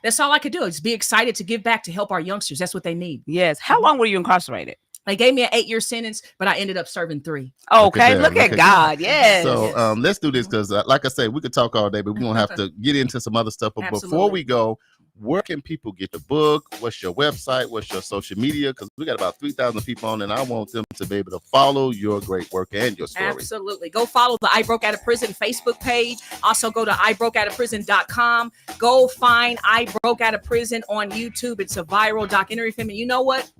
that's all I could do is be excited to give back to help our youngsters. That's what they need. Yes. How long were you incarcerated? They gave me an 8-year sentence, but I ended up serving 3. Okay, that, look at God. Yes. So let's do this because, like I said, we could talk all day, but we're gonna have to get into some other stuff. But before Absolutely. we go, where can people get the book? What's your website? What's your social media? Because we got about 3,000 people on, and I want them to be able to follow your great work and your story. Absolutely. Go follow the I Broke Out of Prison Facebook page. Also go to ibrokeoutofprison.com. Go find I Broke Out of Prison on YouTube. It's a viral documentary film. And you know what?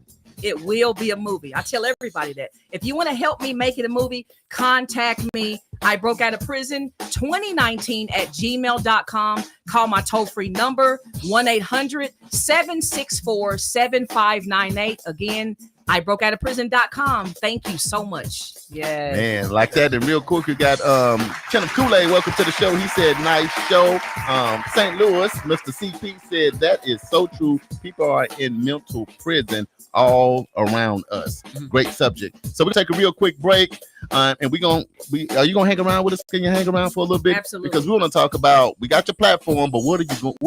It will be a movie. I tell everybody that. If you want to help me make it a movie, contact me. I Broke Out of Prison 2019 at gmail.com. Call my toll-free number, 1-800-764-7598. Again, ibrokeoutofprison.com. Thank you so much. Yes. Man, like that. And real quick, we got Kenneth Kool-Aid. Welcome to the show. He said, nice show. St. Louis, Mr. CP said, that is so true. People are in mental prison all around us. Great subject. So we'll take a real quick break. And are you gonna hang around with us? Can you hang around for a little bit? Absolutely. Because we want to talk about, we got your platform, but where are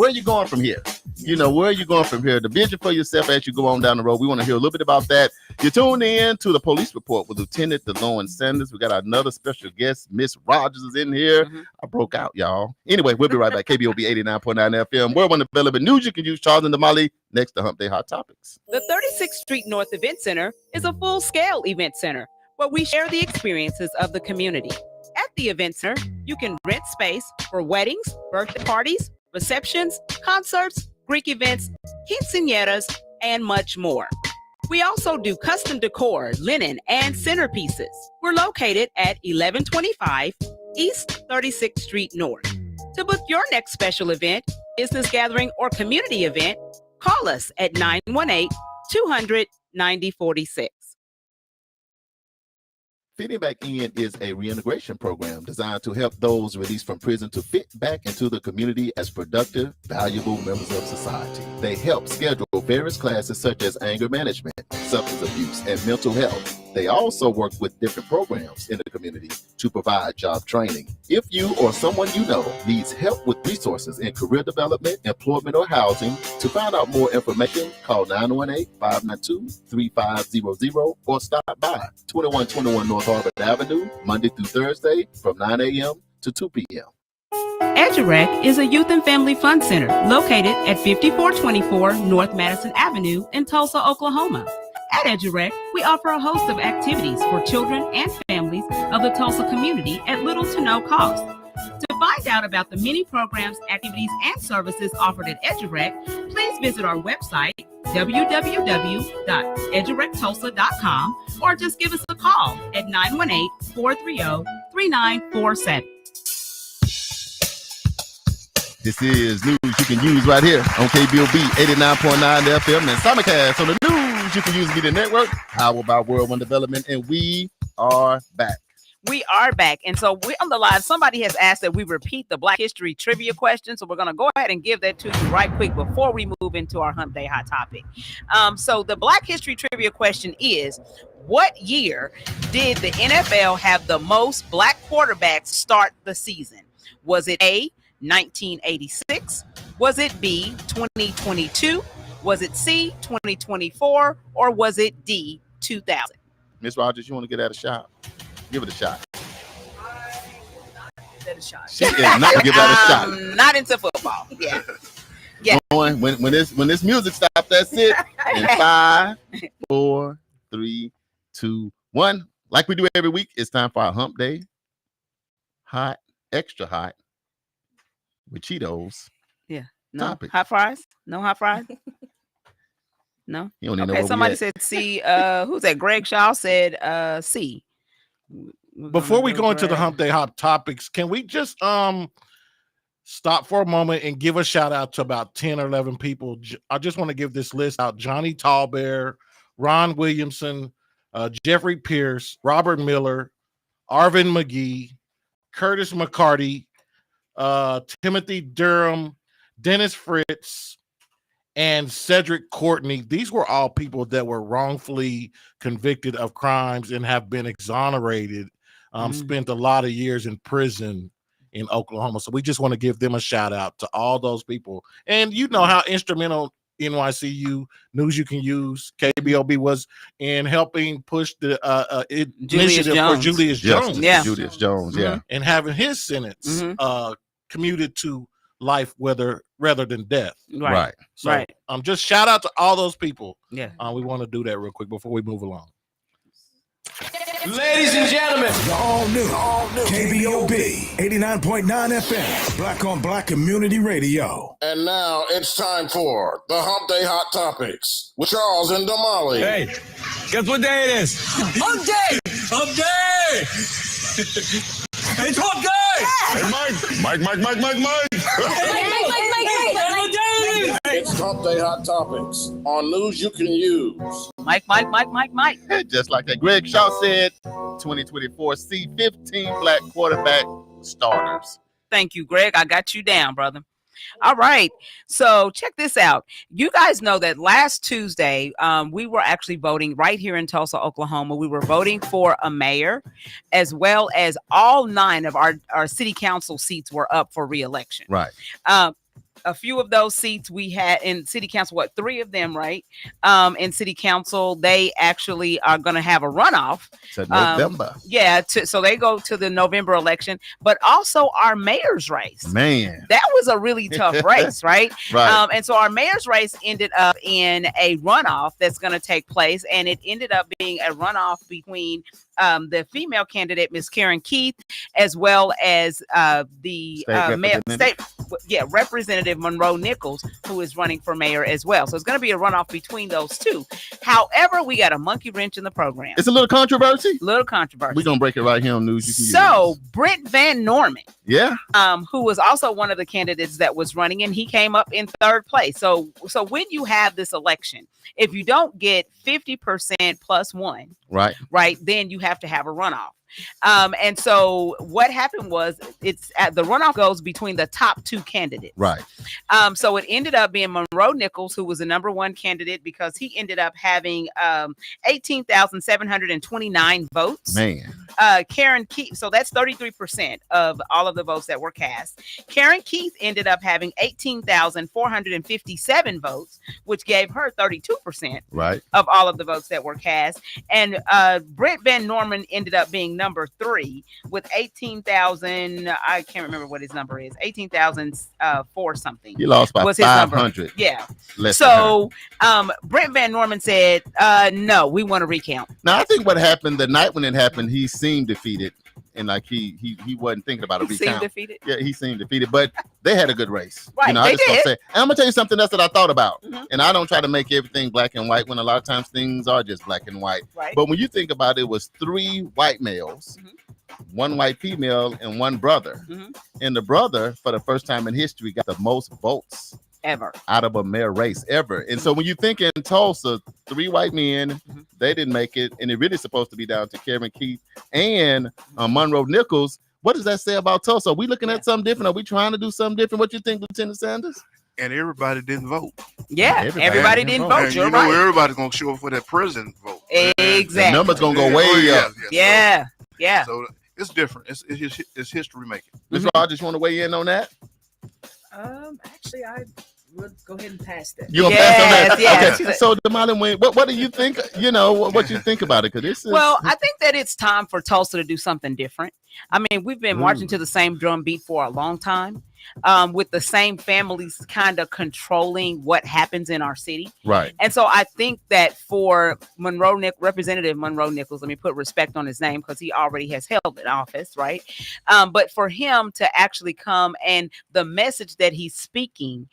you going from here? Where are you going from here? The vision for yourself as you go on down the road. We want to hear a little bit about that. You're tuned in to the Police Report with Lieutenant DeLorean Sanders. We got another special guest. Miss Rogers is in here. I broke out, y'all. Anyway, we'll be right back. KBOB 89.9 FM. Word on development news you can use. Charles and Damali next to Hump Day Hot Topics. The 36th Street North Event Center is a full-scale event center where we share the experiences of the community. At the event center, you can rent space for weddings, birthday parties, receptions, concerts, Greek events, quinceañeras, and much more. We also do custom decor, linen, and centerpieces. We're located at 1125 East 36th Street North. To book your next special event, business gathering, or community event, call us at 918-200-9046. Fitting Back In is a reintegration program designed to help those released from prison to fit back into the community as productive, valuable members of society. They help schedule various classes such as anger management, substance abuse, and mental health. They also work with different programs in the community to provide job training. If you or someone you know needs help with resources in career development, employment, or housing, to find out more information, call 918-592-3500 or stop by 2121 North Harvard Avenue, Monday through Thursday from 9 a.m. to 2 p.m. EduRec is a youth and family fun center located at 5424 North Madison Avenue in Tulsa, Oklahoma. At EduRec, we offer a host of activities for children and families of the Tulsa community at little to no cost. To find out about the many programs, activities, and services offered at EduRec, please visit our website, www.edurectulsa.com, or just give us a call at 918-430-3947. This is news you can use right here on KBOB 89.9 FM and simulcast on the News You Can Use Media Network. How about World One Development? And we are back. We are back. And so we're on the live. Somebody has asked that we repeat the Black History trivia question. So we're going to go ahead and give that to you right quick before we move into our Hump Day Hot Topic. So the Black History trivia question is, What year did the NFL have the most black quarterbacks start the season? Was it A, 1986? Was it B, 2022? Was it C, 2024? Or was it D, 2000? Miss Rogers, you want to get that a shot? Give it a shot. That a shot. She is not give that a shot. Not into football. Yeah. Yeah. When this music stops, that's it. In 5, 4, 3, 2, 1. Like we do every week, it's time for our hump day. Hot, extra hot with Cheetos. Yeah. No Topic. hot fries? No hot fries? No. You don't even know Okay, where somebody we at. said C. Who's that? Greg Shaw said C. Before we go into the hump day hot topics, can we just stop for a moment and give a shout out to about 10 or 11 people? I just want to give this list out: Johnny Tallbear, Ron Williamson, Jeffrey Pierce, Robert Miller, Arvin McGee, Curtis McCarty, Timothy Durham, Dennis Fritz, and Cedric Courtney. These were all people that were wrongfully convicted of crimes and have been exonerated, spent a lot of years in prison in Oklahoma. So we just want to give them a shout out to all those people. And you know how instrumental NYCU News You Can Use, KBOB, was in helping push the initiative for Julius Jones. Yeah. Julius Jones, yeah. And having his sentence commuted to life rather than death. Right. So Right. Just shout out to all those people. Yeah. We want to do that real quick before we move along. Ladies and gentlemen, The all new KBOB 89.9 FM, Black on Black Community Radio. And now it's time for the Hump Day Hot Topics with Charles and Damali. hey, guess what day it is? Hump day. Hump day! It's hump day! Hey, Mike. It's Hump Day Hot Topics on News You Can Use. Mike. Just like that. Greg Shaw said, 2024 C15 black quarterback starters. Thank you, Greg. I got you down, brother. All right. So check this out. You guys know that last Tuesday, we were actually voting right here in Tulsa, Oklahoma. We were voting for a mayor, as well as all 9 of our city council seats were up for re-election. Right. A few of those seats we had in city council, 3 of them, right? In city council, they actually are going to have a runoff. To November. So they go to the November election, but also our mayor's race. Man. That was a really tough race, right? Right. And so our mayor's race ended up in a runoff that's going to take place, and it ended up being a runoff between the female candidate, Miss Karen Keith, as well as the Representative Monroe Nichols, who is running for mayor as well. So it's going to be a runoff between those 2. However, we got a monkey wrench in the program. It's a little controversy. Little controversy. We're going to break it right here on News You Can Use. So Brent Van Norman, yeah, who was also one of the candidates that was running, and he came up in 3rd place. So when you have this election, if you don't get 50% plus 1, right, then you have to have a runoff. And so what happened was the runoff goes between the top 2 candidates. Right. So it ended up being Monroe Nichols, who was the number 1 candidate, because he ended up having 18,729 votes. Man. Karen Keith, so that's 33% of all of the votes that were cast. Karen Keith ended up having 18,457 votes, which gave her 32% of all of the votes that were cast. And Brent Van Norman ended up being number 3 with 18,000. I can't remember what his number is. 18,004 something. He lost by 500. Yeah. So Brent Van Norman said, no, we want to recount. Now I think what happened the night when it happened, he seemed defeated, and like he wasn't thinking about a recount. Seemed defeated. Yeah, he seemed defeated, but they had a good race. Right, I they just want did. to say, and I'm gonna tell you something else that I thought about, and I don't try to make everything black and white when a lot of times things are just black and white. Right. But when you think about it, it was 3 white males, 1 white female, and 1 brother. And the brother, for the first time in history, got the most votes ever out of a mayor race ever. And so when you think in Tulsa, 3 white men, they didn't make it, and it really supposed to be down to Karen Keith and Monroe Nichols. What does that say about Tulsa? Are we looking at something different? Are we trying to do something different? What you think, Lieutenant Sanders? And everybody didn't vote. Yeah, everybody didn't vote. And You're you know, right. everybody's gonna show up for that president vote. Exactly. The numbers gonna go way up. Yeah. So it's different. It's history making. Ms. Rogers, want to weigh in on that? Actually, I would go ahead and pass that. You gonna pass on that? Yes. Okay. So, Damali, what do you think? You know, what you think about it? Because this is I think that it's time for Tulsa to do something different. I mean, we've been marching to the same drum beat for a long time, with the same families kind of controlling what happens in our city. right. And so I think that for Representative Monroe Nichols, let me put respect on his name because he already has held an office, right? But for him to actually come and the message that he's speaking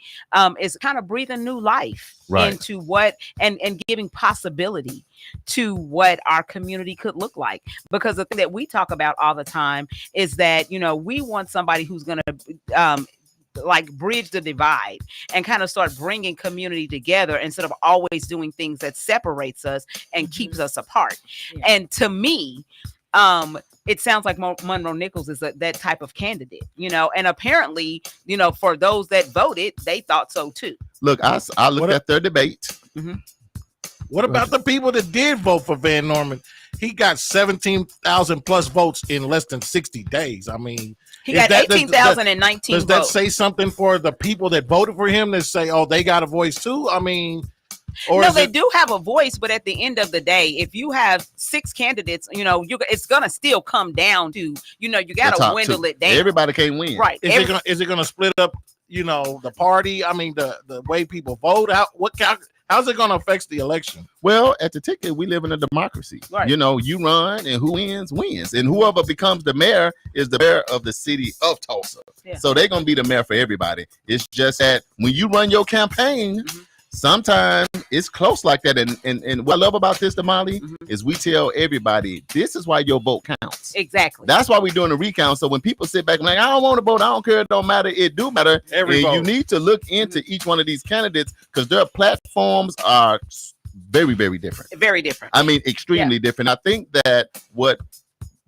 is kind of breathing new life into what and giving possibility to what our community could look like. Because the thing that we talk about all the time is that, we want somebody who's going to like bridge the divide and kind of start bringing community together instead of always doing things that separates us and keeps us apart. Yeah. And to me, it sounds like Monroe Nichols is that type of candidate, and apparently, for those that voted, they thought so too. Look, I looked at their debate. Mm-hmm. What about the people that did vote for Van Norman? He got 17,000 plus votes in less than 60 days. I mean, he got 18,019 votes. Does that say something for the people that voted for him that say, oh, they got a voice too? I mean, no, they do have a voice, but at the end of the day, if you have 6 candidates, it's gonna still come down to, you got to dwindle it down. Everybody can't win, right? Is it gonna split up? The party. I mean, the way people vote. How's it going to affect the election? Well, at the ticket, we live in a democracy. Right. You run, and who wins, and whoever becomes the mayor is the mayor of the city of Tulsa. Yeah. So they're going to be the mayor for everybody. It's just that when you run your campaign, sometimes it's close like that. And what I love about this, Damali, is we tell everybody, this is why your vote counts. Exactly. That's why we're doing a recount. So when people sit back and like, I don't want to vote, I don't care, it don't matter, it do matter. You need to look into each one of these candidates because their platforms are very, very different. Very different. I mean, extremely different. I think that what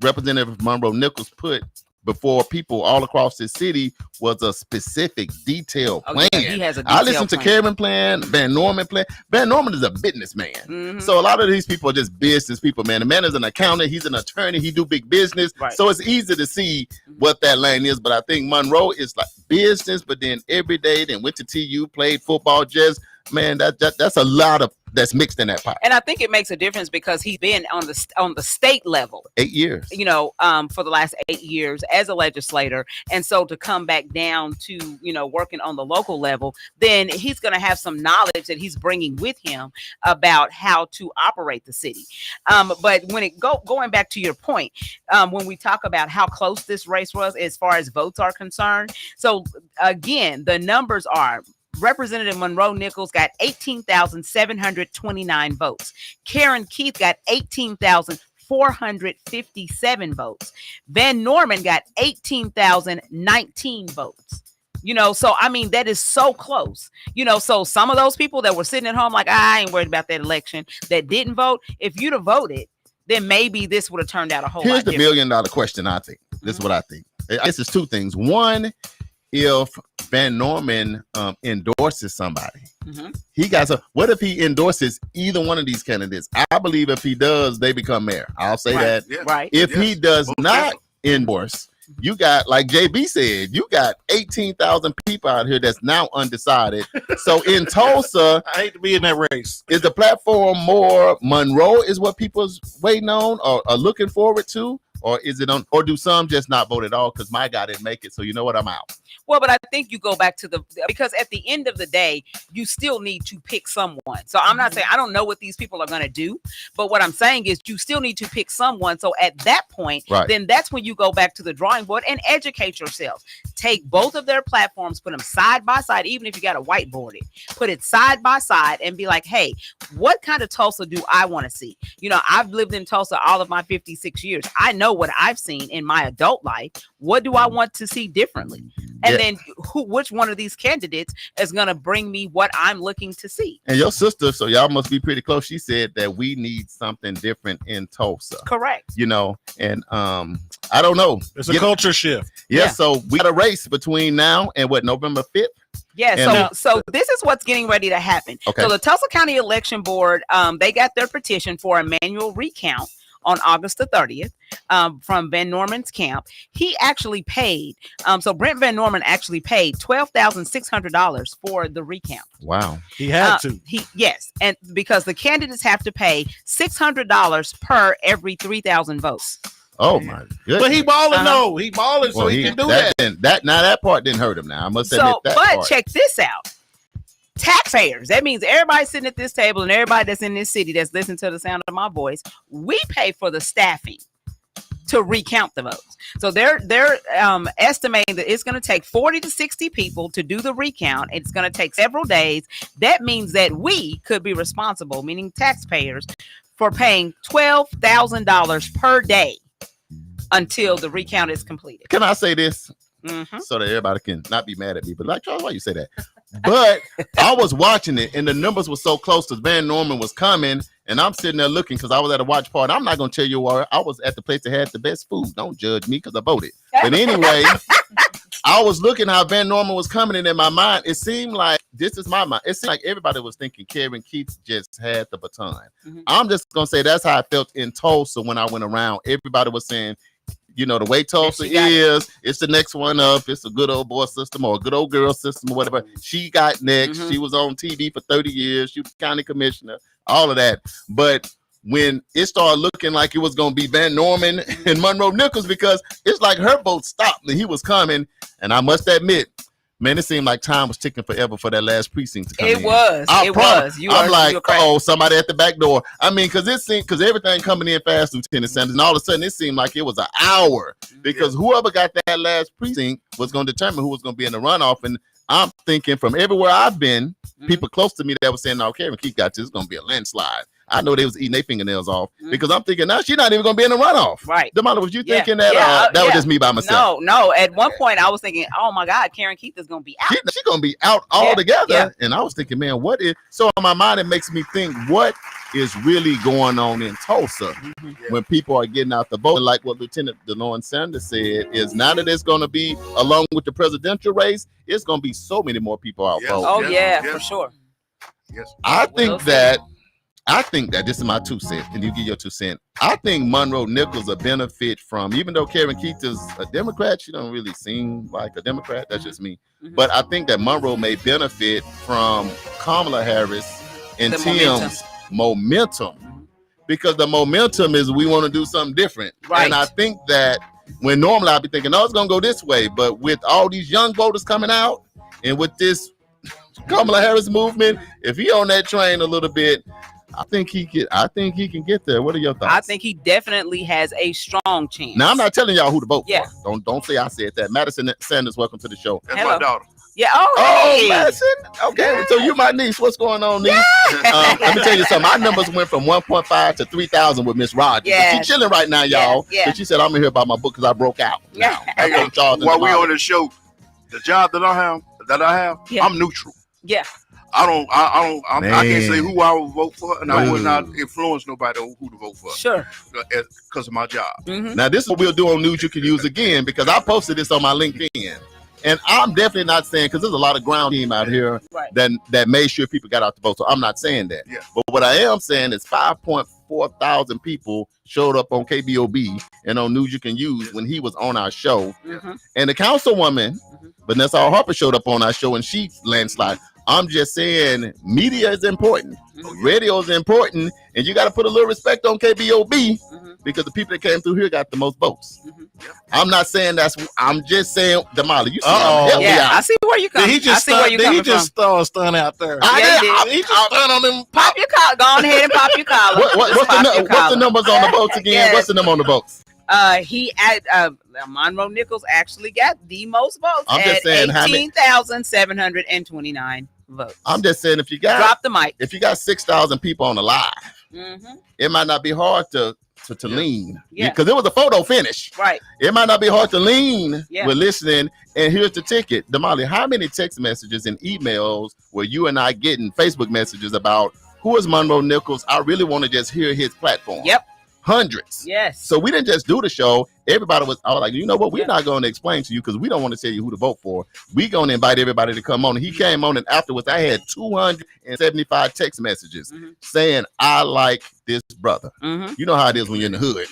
Representative Monroe Nichols put before people all across the city was a specific detailed plan. Yeah, he has a detailed I listened to Karen plan, Van Norman plan. Van Norman is a businessman. So a lot of these people are just business people, man. The man is an accountant, he's an attorney, he do big business. Right. So it's easy to see what that lane is. But I think Monroe is like business, but then every day, then went to TU, played football, just man, that's a lot of that's mixed in that pot. And I think it makes a difference because he's been on the state level 8 years, for the last 8 years as a legislator. And so to come back down to, working on the local level, then he's going to have some knowledge that he's bringing with him about how to operate the city. But when going back to your point, when we talk about how close this race was as far as votes are concerned. So again, the numbers are Representative Monroe Nichols got 18,729 votes. Karen Keith got 18,457 votes. Van Norman got 18,019 votes. So I mean, that is so close. So some of those people that were sitting at home like, I ain't worried about that election, that didn't vote, if you'd have voted, then maybe this would have turned out a whole lot different. Here's the $1 million question, I think. This is what I think. This is 2 things. One, if Van Norman endorses somebody, he got what if he endorses either one of these candidates? I believe if he does, they become mayor. I'll say that. Yeah. Right. If he does not endorse, you got, like JB said, you got 18,000 people out here that's now undecided. So in Tulsa, I hate to be in that race. Is the platform more Monroe is what people's waiting on or are looking forward to? Or is it on, or do some just not vote at all because my guy didn't make it? So you know what, I'm out. Well, but I think you go back to because at the end of the day, you still need to pick someone. So I'm not saying I don't know what these people are going to do, but what I'm saying is you still need to pick someone. So at that point, then that's when you go back to the drawing board and educate yourself. Take both of their platforms, put them side by side, even if you got to whiteboard it, put it side by side and be like, hey, what kind of Tulsa do I want to see? I've lived in Tulsa all of my 56 years. I know what I've seen in my adult life. What do I want to see differently? And then which one of these candidates is going to bring me what I'm looking to see? And your sister, so y'all must be pretty close. She said that we need something different in Tulsa. Correct. And I don't know. It's a culture shift. Yeah, so we got a race between now and November 5th. Yeah, so this is what's getting ready to happen. Okay. So the Tulsa County Election Board, they got their petition for a manual recount on August the 30th from Van Norman's camp. He actually paid, so Brent Van Norman actually paid $12,600 for the recount. Wow. He had to. Yes, and because the candidates have to pay $600 per every 3,000 votes. Oh my goodness. But he balling though. He balling, so he can do that. Now that part didn't hurt him. Now I must admit that. But part. check this out. Taxpayers. That means everybody sitting at this table and everybody that's in this city that's listening to the sound of my voice. We pay for the staffing to recount the votes. So they're estimating that it's going to take 40 to 60 people to do the recount. It's going to take several days. That means that we could be responsible, meaning taxpayers, for paying $12,000 per day until the recount is completed. Can I say this so that everybody can not be mad at me? But like, Charles, why you say that? But I was watching it and the numbers were so close because Van Norman was coming and I'm sitting there looking because I was at a watch party. I'm not going to tell you where I was at the place that had the best food. Don't judge me because I voted. But anyway, I was looking how Van Norman was coming and in my mind. It seemed like, this is my mind. It seemed like everybody was thinking Karen Keith just had the baton. I'm just going to say that's how I felt in Tulsa when I went around. Everybody was saying, you know, the way Tulsa is, it's the next one up. It's a good old boy system or a good old girl system or whatever. She got next. She was on TV for 30 years. She was county commissioner, all of that. But when it started looking like it was going to be Van Norman and Monroe Nichols, because it's like her vote stopped and he was coming. And I must admit, man, it seemed like time was ticking forever for that last precinct to come in. It was. I'm like, oh, somebody at the back door. I mean, because everything coming in fast, Lieutenant Sanders, and all of a sudden it seemed like it was an hour because whoever got that last precinct was going to determine who was going to be in the runoff. And I'm thinking from everywhere I've been, people close to me that were saying, no, Karen Keith got this. It's going to be a landslide. I know they was eating their fingernails off because I'm thinking now she's not even going to be in the runoff. Right. Damali, was you thinking that was just me by myself? No. At one point I was thinking, oh my God, Karen Keith is going to be out. She's going to be out altogether. Yeah. And I was thinking, man, what is, so in my mind, it makes me think what is really going on in Tulsa when people are getting out the vote. Like what Lieutenant DeLon Sanders said is now that it's going to be along with the presidential race, it's going to be so many more people out voting. Oh for sure. Yes. I think that this is my 2 cents, and you give your 2 cents. I think Monroe Nichols will benefit from, even though Karen Keith is a Democrat, she don't really seem like a Democrat. That's just me. But I think that Monroe may benefit from Kamala Harris and Tim's momentum, because the momentum is we want to do something different. Right. And I think that when normally I'd be thinking, no, it's going to go this way. But with all these young voters coming out and with this Kamala Harris movement, if he on that train a little bit, I think he can get there. What are your thoughts? I think he definitely has a strong chance. Now I'm not telling y'all who to vote for. Don't say I said that. Madison Sanders, welcome to the show. That's my daughter. Yeah. Oh, Madison. Okay. So you my niece. What's going on, niece? Let me tell you something. My numbers went from 1.5 to 3,000 with Miss Rogers. Yeah. She's chilling right now, y'all. Yeah. She said I'm gonna hear about my book because I broke out. Yeah. Hey, while we on the show, the job that I have, I'm neutral. Yeah. I can't say who I will vote for, and I would not influence nobody on who to vote for. Sure. Because of my job. Now, this is what we'll do on News You Can Use again, because I posted this on my LinkedIn. And I'm definitely not saying, because there's a lot of ground team out here that made sure people got out to vote. So I'm not saying that. Yeah. But what I am saying is 5.4 thousand people showed up on KBOB and on News You Can Use when he was on our show. And the councilwoman, Vanessa Harper, showed up on our show and she landslide. I'm just saying media is important. Radio is important. And you got to put a little respect on KBOB because the people that came through here got the most votes. I'm not saying I'm just saying, Damali, you see I see where you come. He just throw a stun out there. He just stun on them. Pop your collar. Go on ahead and pop your collar. What's the numbers on the votes again? Yes. What's the number on the votes? Monroe Nichols actually got the most votes. I'm just saying 18,729 votes. I'm just saying if you got drop the mic. If you got 6,000 people on the live, it might not be hard to lean because it was a photo finish. Right. It might not be hard to lean with listening. And here's the ticket. Damali, how many text messages and emails were you and I getting, Facebook messages about who is Monroe Nichols? I really want to just hear his platform. Yep. hundreds. Yes. So we didn't just do the show. I was like, you know what? We're not going to explain to you because we don't want to tell you who to vote for. We're going to invite everybody to come on. And he came on, and afterwards, I had 275 text messages saying, I like this brother. You know how it is when you're in the hood.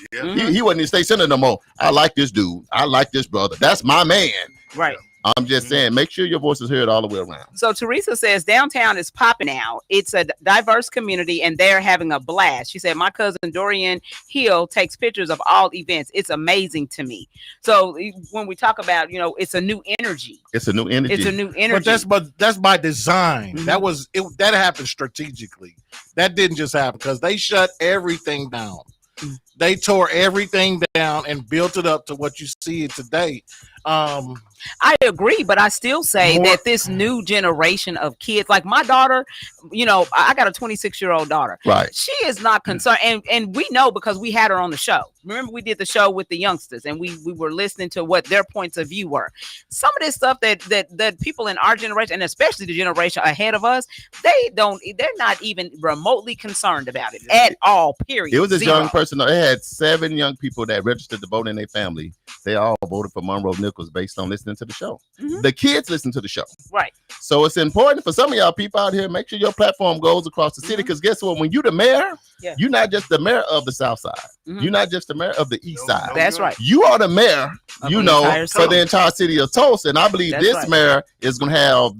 He wasn't in state center no more. I like this dude. I like this brother. That's my man. Right. I'm just saying, make sure your voice is heard all the way around. So Teresa says downtown is popping now. It's a diverse community and they're having a blast. She said, my cousin Dorian Hill takes pictures of all events. It's amazing to me. So when we talk about, it's a new energy. It's a new energy. It's a new energy. But that's by design. That happened strategically. That didn't just happen because they shut everything down. They tore everything down and built it up to what you see today. I agree, but I still say that this new generation of kids, like my daughter, I got a 26-year-old daughter. Right. She is not concerned. And we know because we had her on the show. Remember, we did the show with the youngsters and we were listening to what their points of view were. Some of this stuff that people in our generation, and especially the generation ahead of us, they're not even remotely concerned about it at all, period. It was this young person. They had 7 young people that registered to vote in their family. They all voted for Monroe Nichols based on listening to the show. The kids listen to the show. Right. So it's important for some of y'all people out here, make sure your platform goes across the city. Because guess what? When you're the mayor, you're not just the mayor of the South Side. You're not just the mayor of the East Side. That's right. You are the mayor, for the entire city of Tulsa. And I believe this mayor is going to have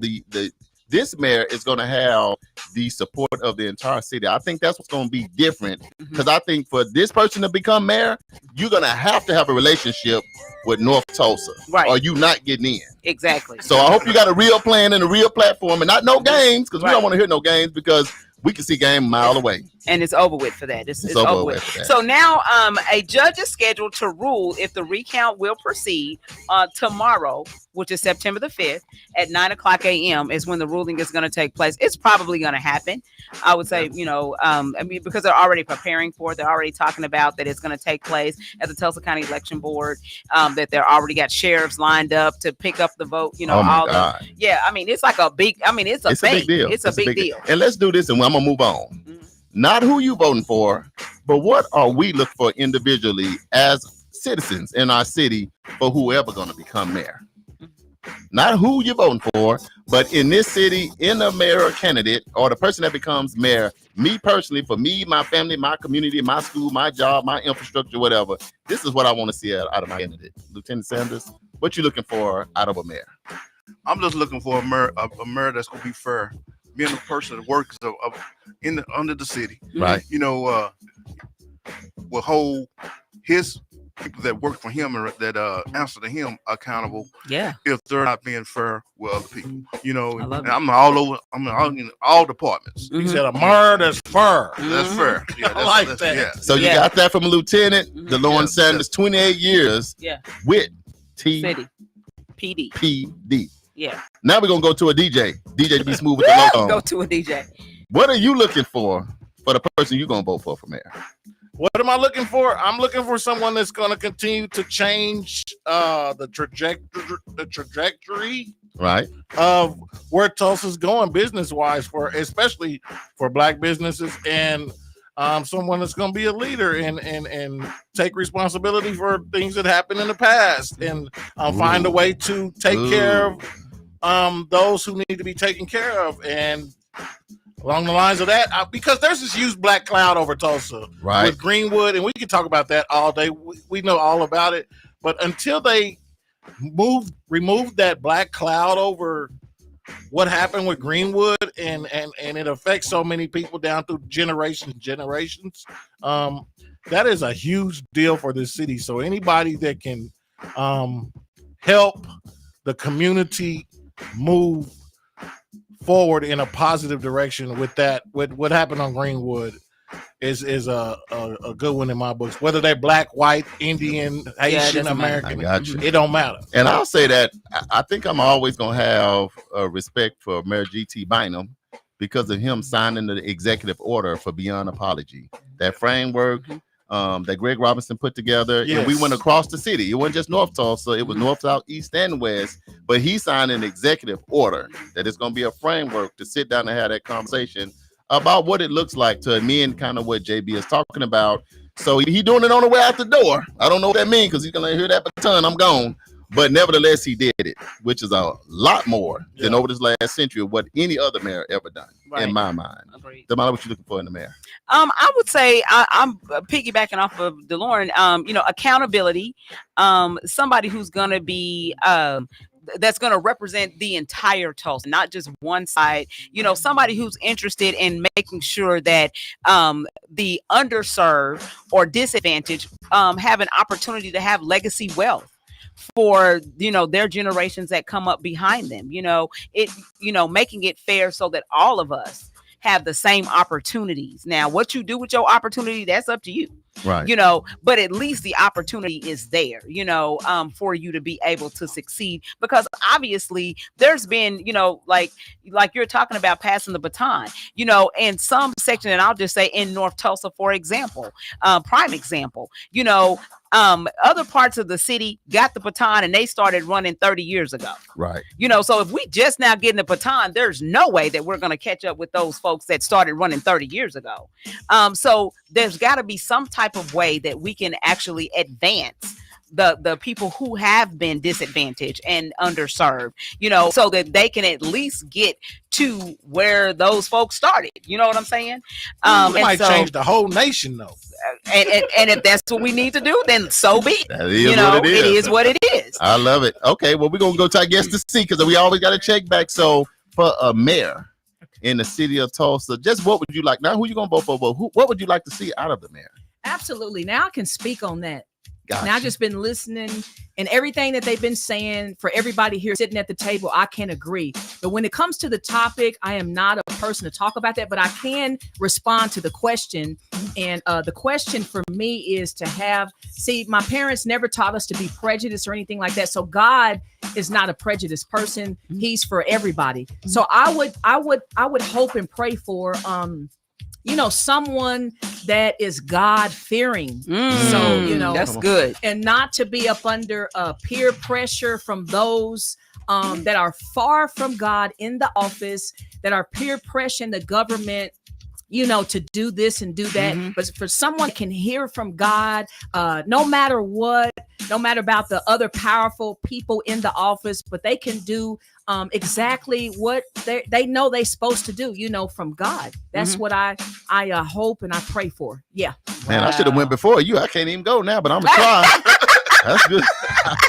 this mayor is going to have the support of the entire city. I think that's what's going to be different because I think for this person to become mayor, you're going to have a relationship with North Tulsa, right? Or you not getting in. Exactly. So I hope you got a real plan and a real platform and not no games because we don't want to hear no games because we can see game a mile away. And it's over with for that. It's over with. So now a judge is scheduled to rule if the recount will proceed tomorrow, which is September the 5th at 9:00 a.m. is when the ruling is going to take place. It's probably going to happen. I would say, because they're already preparing for it. They're already talking about that it's going to take place at the Tulsa County Election Board, that they're already got sheriffs lined up to pick up the vote. It's like a big, it's a big deal. It's a big deal. And let's do this and I'm going to move on. Not who you voting for, but what are we looking for individually as citizens in our city for whoever going to become mayor? Not who you're voting for, but in this city, in the mayor candidate or the person that becomes mayor, me personally, for me, my family, my community, my school, my job, my infrastructure, whatever, this is what I want to see out of my candidate. Lieutenant Sanders, what you looking for out of a mayor? I'm just looking for a mayor that's going to be fair. Being a person that works under the city, right? Will hold his people that work for him and that answer to him accountable. Yeah. If they're not being fair with other people, and I'm all over. I'm in all departments. He said a mayor that's fair. That's fair. Yeah, I like that. Yeah. So you got that from a lieutenant, DeLorean Sanders, 28 years. With City PD. PD. Yeah. Now we're gonna go to a DJ. DJ be smooth with the logo. Go to a DJ. What are you looking for the person you're gonna vote for mayor? What am I looking for? I'm looking for someone that's gonna continue to change the trajectory right of where Tulsa's going business wise especially for Black businesses and someone that's going to be a leader and take responsibility for things that happened in the past and find a way to take care of those who need to be taken care of. And along the lines of that, because there's this huge black cloud over Tulsa with Greenwood, and we can talk about that all day. We know all about it. But until they remove that black cloud over what happened with Greenwood and it affects so many people down through generations, that is a huge deal for this city. So anybody that can help the community move forward in a positive direction with what happened on Greenwood is a good one in my books. Whether they're Black, white, Indian, Haitian, American, it don't matter. And I'll say that I think I'm always gonna have a respect for Mayor G.T. Bynum because of him signing the executive order for Beyond Apology. That framework that Greg Robinson put together, and we went across the city. It wasn't just North Tulsa; it was North, South, East, and West. But he signed an executive order that is going to be a framework to sit down and have that conversation about what it looks like to amend kind of what JB is talking about So he doing it on the way out the door. I don't know what that means because he's gonna hear that baton. I'm gone. But nevertheless, he did it, which is a lot more than over this last century of what any other mayor ever done, in my mind. Damali, what you looking for in the mayor? I would say I'm piggybacking off of DeLorean. Accountability. Somebody who's gonna be that's going to represent the entire Tulsa, not just one side. Somebody who's interested in making sure that the underserved or disadvantaged have an opportunity to have legacy wealth for their generations that come up behind them. Making it fair so that all of us have the same opportunities. Now, what you do with your opportunity, that's up to you. Right. But at least the opportunity is there, for you to be able to succeed, because obviously there's been, like you're talking about passing the baton, in some section, and I'll just say in North Tulsa, for example, prime example, other parts of the city got the baton and they started running 30 years ago. Right. So if we just now getting the baton, there's no way that we're going to catch up with those folks that started running 30 years ago. So there's got to be some type of way that we can actually advance the people who have been disadvantaged and underserved, so that they can at least get to where those folks started. You know what I'm saying? It might change the whole nation, though. And if that's what we need to do, then so be it. That is what it is. It is what it is. I love it. Okay, well, we're gonna go to our guest to see, because we always got to check back. So for a mayor in the city of Tulsa, just what would you like? Not who you gonna vote for, but what would you like to see out of the mayor? Absolutely. Now I can speak on that. Gotcha. Now I've just been listening, and everything that they've been saying, for everybody here sitting at the table, I can agree. But when it comes to the topic, I am not a person to talk about that, but I can respond to the question. And the question for me is to my parents never taught us to be prejudiced or anything like that. So God is not a prejudiced person. He's for everybody. So I would hope and pray for someone that is God-fearing. So, that's good. And not to be up under peer pressure from those that are far from God in the office, that are peer pressuring the government, to do this and do that. But for someone that can hear from God, no matter what, no matter about the other powerful people in the office, but they can do exactly what they know they're supposed to do, from God. That's what I hope and I pray for. Yeah. Man, I should have went before you. I can't even go now, but I'm gonna try. That's good.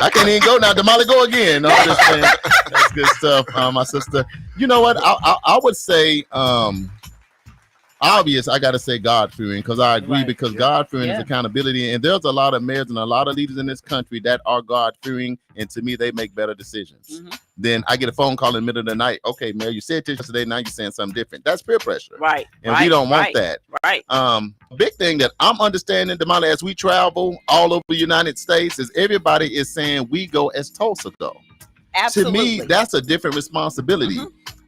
I can't even go now. Damali, go again. No, I'm just saying. That's good stuff, my sister. You know what? I would say, obvious, I got to say God-fearing, because I agree, because God-fearing is accountability, and there's a lot of mayors and a lot of leaders in this country that are God-fearing, and to me, they make better decisions. Then I get a phone call in the middle of the night. Okay, Mayor, you said this yesterday, now you're saying something different. That's peer pressure. Right. And we don't want that. Right. Big thing that I'm understanding, Damali, as we travel all over the United States, is everybody is saying we go as Tulsa go. Absolutely. To me, that's a different responsibility.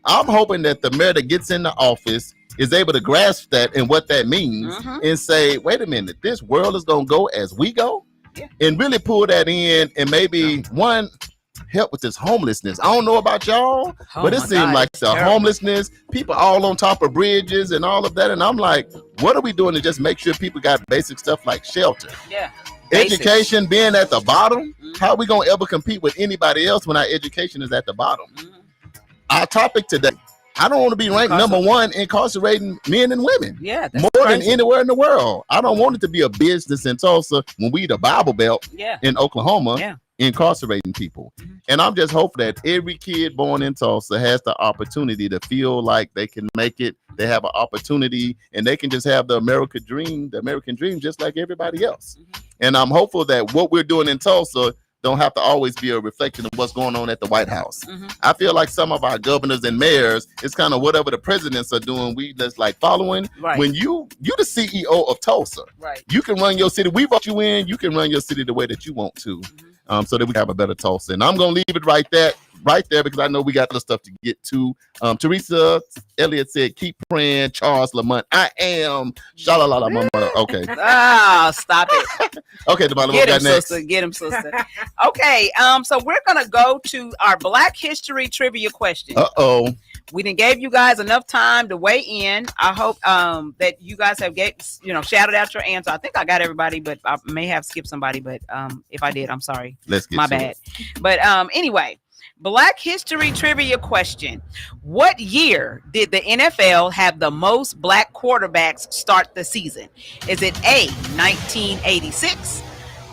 I'm hoping that the mayor that gets in the office is able to grasp that and what that means, and say, wait a minute, this world is going to go as we go, and really pull that in, and maybe help with this homelessness. I don't know about y'all, but it seems like the homelessness, people all on top of bridges and all of that. And I'm like, what are we doing to just make sure people got basic stuff like shelter? Yeah. Education being at the bottom. How are we going to ever compete with anybody else when our education is at the bottom? Our topic today, I don't want to be ranked number one incarcerating men and women. Yeah, more than anywhere in the world. I don't want it to be a business in Tulsa when we the Bible Belt in Oklahoma incarcerating people. And I'm just hoping that every kid born in Tulsa has the opportunity to feel like they can make it. They have an opportunity, and they can just have the American dream just like everybody else. And I'm hopeful that what we're doing in Tulsa don't have to always be a reflection of what's going on at the White House. I feel like some of our governors and mayors, it's kind of whatever the presidents are doing, we just like following. When you the CEO of Tulsa, you can run your city. We vote you in, you can run your city the way that you want to, so that we have a better Tulsa. And I'm going to leave it right there, because I know we got other stuff to get to. Teresa Elliott said, keep praying, Charles Lamont. I am. Sha-la-la-la, mama. Okay. Stop it. Okay, Damali, get him, sister. Get him, sister. Okay, so we're going to go to our Black History trivia question. Uh-oh. We didn't gave you guys enough time to weigh in. I hope that you guys have shouted out your answer. I think I got everybody, but I may have skipped somebody. But if I did, I'm sorry. Let's get my to bad. it. But anyway, Black History Trivia question: what year did the NFL have the most black quarterbacks start the season? Is it A, 1986,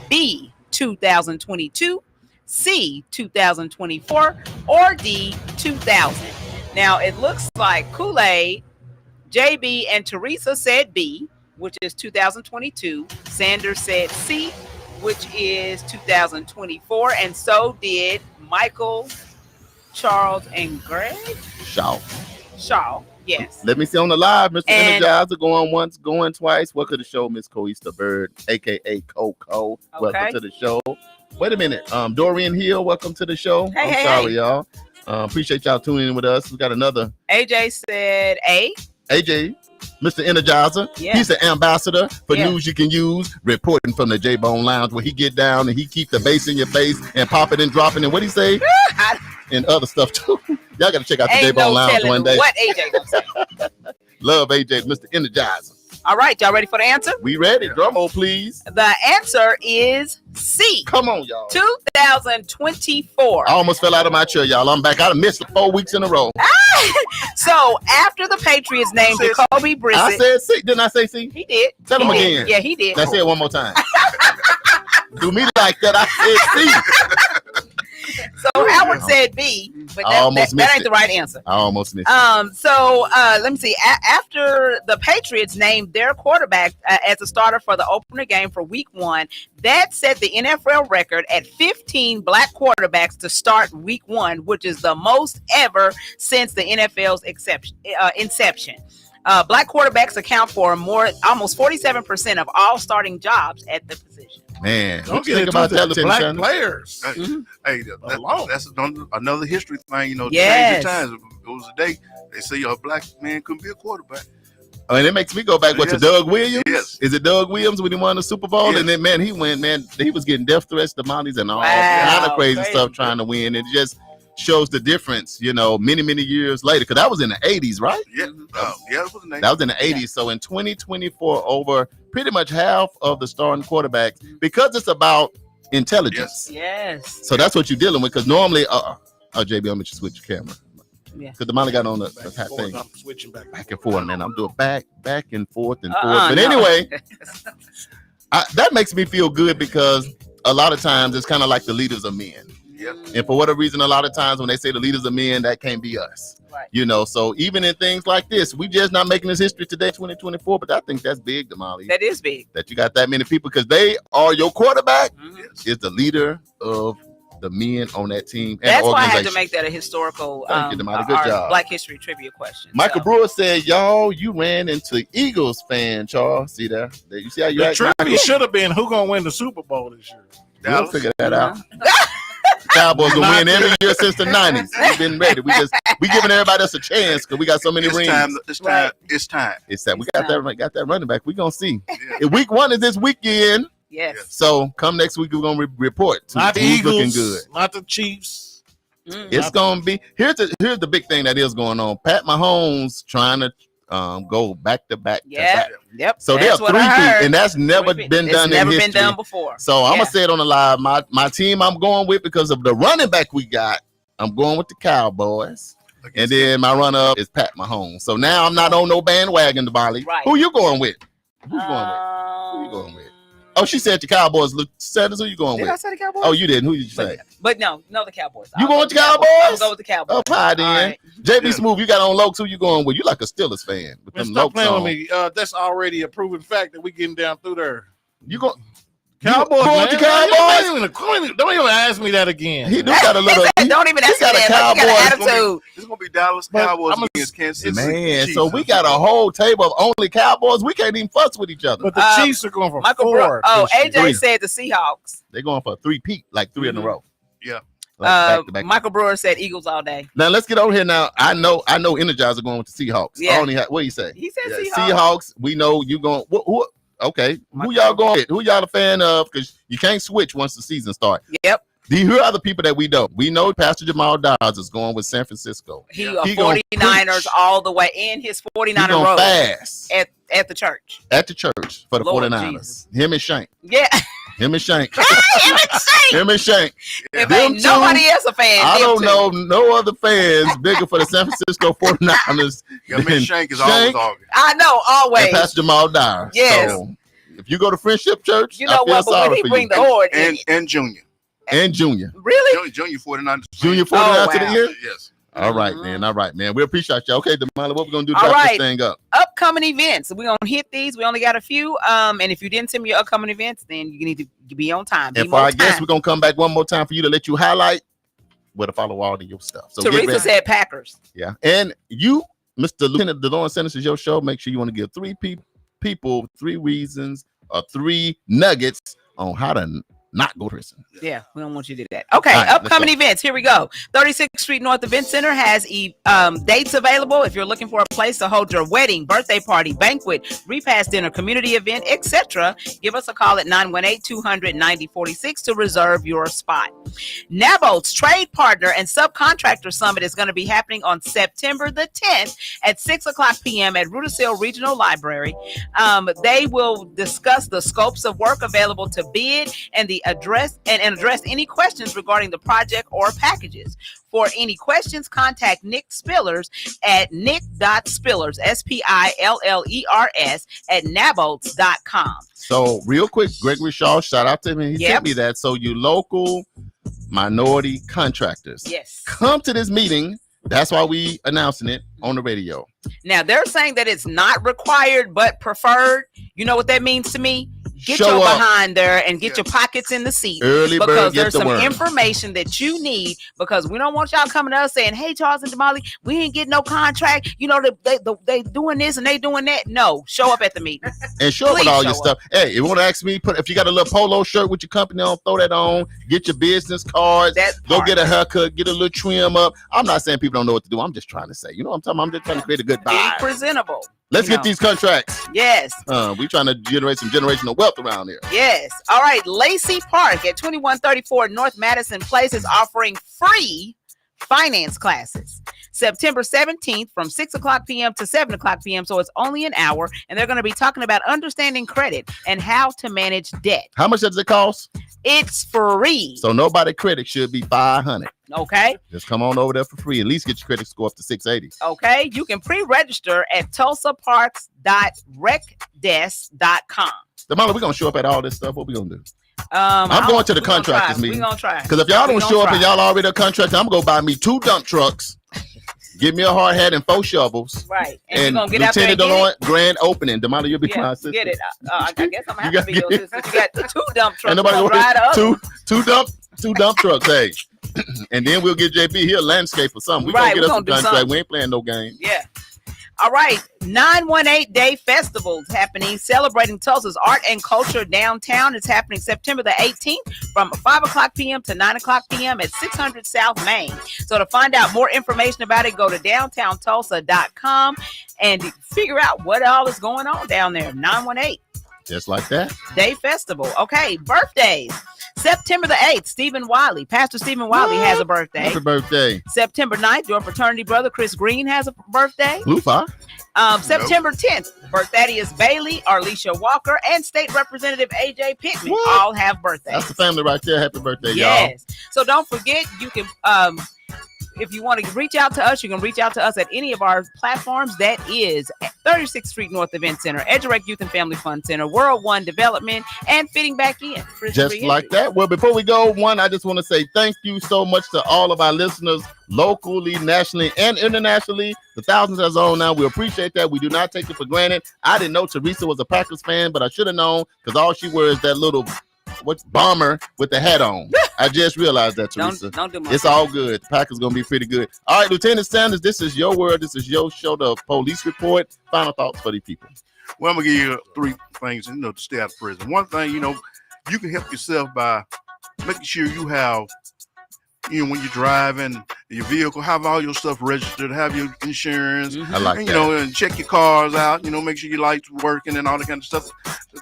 B, 2022, C, 2024, or D, 2000? Now, it looks like Kool-Aid, JB, and Teresa said B, which is 2022. Sanders said C, which is 2024. And so did Michael, Charles, and Greg. Shaw. Yes. Let me see on the live, Mr. Energizer, going once, going twice. Welcome to the show, Miss Coista Bird, a.k.a. Coco. Welcome to the show. Wait a minute. Doreen Hill, welcome to the show. I'm sorry, y'all. Appreciate y'all tuning in with us. We got another. AJ said A. AJ, Mr. Energizer. Yeah. He's the ambassador for news you can use, reporting from the J-Bone Lounge, where he get down and he keep the bass in your face and pop it and drop it. And what he say? And other stuff too. Y'all got to check out the J-Bone Lounge one day. What AJ gonna say? Love AJ, Mr. Energizer. All right, y'all ready for the answer? We ready. Drum roll, please. The answer is C. Come on, y'all. 2024. I almost fell out of my chair, y'all. I'm back. I missed 4 weeks in a row. So after the Patriots named Jacoby Brissett, I said C. Didn't I say C? He did. Tell him again. Yeah, he did. Let's say it one more time. Do me like that. I said C. So Howard said B, but that ain't the right answer. I almost missed it. So let me see. After the Patriots named their quarterback as a starter for the opener game for Week 1, that set the NFL record at 15 black quarterbacks to start Week 1, which is the most ever since the NFL's inception. Black quarterbacks account for almost 47% of all starting jobs at the position. Man, don't get about that. The black players. Hey, that's another history thing. You know, yes. change the times. It was a day they say a black man couldn't be a quarterback. Oh, and it makes me go back to Doug Williams. Yes. Is it Doug Williams when he won the Super Bowl? Yes. And then, man, he was getting death threats, tamales, and all kind of crazy stuff trying to win. It just shows the difference, many, many years later. Because that was in the 80s, right? Yeah. It was in the 80s. That was in the 80s. Yeah. So in 2024, over pretty much half of the starting quarterbacks, because it's about intelligence. Yes. So that's what you're dealing with. Because normally, JB, I'm going to switch your camera. Yeah. Because the money got on the thing. I'm switching back and forth, man. I'm doing back and forth and forth. But anyway, that makes me feel good because a lot of times it's kind of like the leaders of men. Yep. And for whatever reason, a lot of times when they say the leaders of men, that can't be us. Right. So even in things like this, we just not making this history today, 2024. But I think that's big, Damali. That is big. That you got that many people because they are your quarterback. Mm-hmm. Is the leader of the men on that team. And that's why I had to make that a historical Thank you, Damali. Good job. Black History trivia question. Michael Brewer said, y'all, you ran into Eagles fan, Charles. See there? You see how you act? The trivia should have been who gonna win the Super Bowl this year. We'll figure that out. Cowboys will win every year since the 90s. We've been ready. We giving everybody else a chance because we got so many rings. It's time. It's time. We got that running back. We're gonna see. Yeah. Week 1 is this weekend. Yes. So come next week, we're gonna report. Not the Eagles, looking good. Not the Chiefs. It's gonna be here's the big thing that is going on. Pat Mahomes trying to go back to back. Yep. So they're 3-peat, and that's never been done in history. Been done before. So I'm gonna say it on the live. My team I'm going with because of the running back we got. I'm going with the Cowboys. And then my runner-up is Pat Mahomes. So now I'm not on no bandwagon, Damali. Right. Who you going with? Who you going with? Oh, she said the Cowboys. Sanders, who you going with? Did I say the Cowboys? Oh, you didn't. Who did you say? But no, the Cowboys. You going with the Cowboys? I'm going to go with the Cowboys. Oh, pie then. Right. JB Smooth, you got on Lokes. Who you going with? You like a Steelers fan. With them stop playing on. with me. That's already a proven fact that we getting down through there. You go. Cowboys, man. The Cowboys? Don't even ask me that again. He do got a little. Don't even ask me that. He got an attitude. It's gonna be Dallas Cowboys against Kansas City. Man, so we got a whole table of only Cowboys. We can't even fuss with each other. But the Chiefs are going for Michael 4. AJ said the Seahawks. They're going for a 3-peat, like 3 in a row. Yeah. Like back. Michael Brewer said Eagles all day. Now let's get over here. Now I know Energizer going with the Seahawks. Yeah. What do you say? He said Seahawks. We know you going. Okay, who y'all going with? Who y'all a fan of? Because you can't switch once the season starts. Yep. Here are the people that we know. We know Pastor Jamal Dawes is going with San Francisco. He 49ers all the way in his 49er road fast at the church. At the church for the Lord 49ers. Jesus. Him and Shank. Yeah. Him and Shank. Him and Shank. If ain't nobody else a fan. I don't know no other fans bigger for the San Francisco 49ers. Than Shank is always talking. I know, always. And Pastor Jamal Dawes. Yes. So, if you go to Friendship Church, you know what? But when he bring the horde and Junior. And Junior. Really? Junior 49ers. Junior 49ers to the year? Yes. All right, man. All right, man. We appreciate you. Okay, Damali, what we're going to do to wrap this thing up? Upcoming events. We're going to hit these. We only got a few. And if you didn't send me your upcoming events, then you need to be on time. And for our guests, we're going to come back one more time for you to let you highlight where to follow all of your stuff. So Teresa said Packers. Yeah. And you, Mr. Lieutenant DeLawrence Sanders, is your show. Make sure you want to give three people 3 reasons or 3 nuggets on how to not go to prison. Yeah, we don't want you to do that. Okay, right, upcoming events. Here we go. 36th Street North Event Center has dates available. If you're looking for a place to hold your wedding, birthday party, banquet, repast dinner, community event, etc., give us a call at 918-200-9046 to reserve your spot. NABOT's Trade Partner and Subcontractor Summit is going to be happening on September the 10th at 6 o'clock p.m. at Rudisill Regional Library. They will discuss the scopes of work available to bid and address any questions regarding the project or packages. For any questions, contact Nick Spillers at nick.spillers, SPILLERS, at nabots.com. So real quick, Gregory Shaw, shout out to him. He sent me that. So you local minority contractors, yes, come to this meeting. That's why we announcing it on the radio. Now they're saying that it's not required but preferred. You know what that means to me? Get Show your up behind there and get your pockets in the seat. Early because bird, there's some worm. information that you need, because we don't want y'all coming to us saying, hey, Charles and Damali, we ain't getting no contract. You know, they doing this and they doing that. No, show up at the meeting. And show up with all your stuff. Hey, if you want to ask me, if you got a little polo shirt with your company on, throw that on. Get your business cards. Go get a haircut. Get a little trim up. I'm not saying people don't know what to do. I'm just trying to say, you know what I'm talking about? I'm just trying to create a good vibe. Be presentable. Let's get these contracts. Yes. We trying to generate some generational wealth around here. Yes. All right. Lacey Park at 2134 North Madison Place is offering free finance classes September 17th from 6 o'clock p.m. to 7 o'clock p.m. So it's only an hour, and they're going to be talking about understanding credit and how to manage debt. How much does it cost? It's free. So nobody credit should be 500. Okay. Just come on over there for free. At least get your credit score up to 680. Okay. You can pre-register at tulsaparks.recdesk.com. Damali, we're going to show up at all this stuff. What we going to do? I'm going to the contractors meeting. We're going to try. Because if y'all don't show up and y'all already a contractor, I'm going to go buy me 2 dump trucks. Give me a hard hat and 4 shovels. Right. And you're get Lieutenant DeLawrence, grand opening. Damali, you'll be my assistant. Get it. I guess I'm going to have to be your assistant. You got 2 dump trucks. And nobody ride up. Two dump trucks. Hey. And then we'll get JB here landscape or something. We're going to get us a contract. We ain't playing no game. Yeah. All right. 918 Day Festival is happening, celebrating Tulsa's art and culture downtown. It's happening September the 18th from 5 o'clock p.m. to 9 o'clock p.m. at 600 South Main. So to find out more information about it, go to downtowntulsa.com and figure out what all is going on down there. 918. Just like that. Day Festival. Okay. Birthdays. September the 8th, Stephen Wiley. Pastor Stephen Wiley has a birthday. Happy birthday. September 9th, your fraternity brother Chris Green has a birthday. Lufa. September 10th, Birthadius Bailey, Arlisha Walker, and State Representative AJ Pittman all have birthdays. That's the family right there. Happy birthday, y'all. Yes. So don't forget, you can if you want to reach out to us, you can reach out to us at any of our platforms. That is 36th Street North Event Center, EduRec Youth and Family Fund Center, World One Development, and Fitting Back In. Just like that. Well, before we go, I just want to say thank you so much to all of our listeners, locally, nationally, and internationally. The thousands that's on now. We appreciate that. We do not take it for granted. I didn't know Teresa was a Packers fan, but I should have known, because all she wears is that little bomber with the hat on. I just realized that, Teresa. Don't do it's all good. The Packers gonna be pretty good. All right, Lieutenant Sanders, this is your word. This is your show, the police report. Final thoughts for the people. Well, I'm gonna give you 3 things, to stay out of prison. One thing, you can help yourself by making sure you have, when you're driving your vehicle, have all your stuff registered, have your insurance, I like and, that. And check your cars out, make sure your lights working and all that kind of stuff.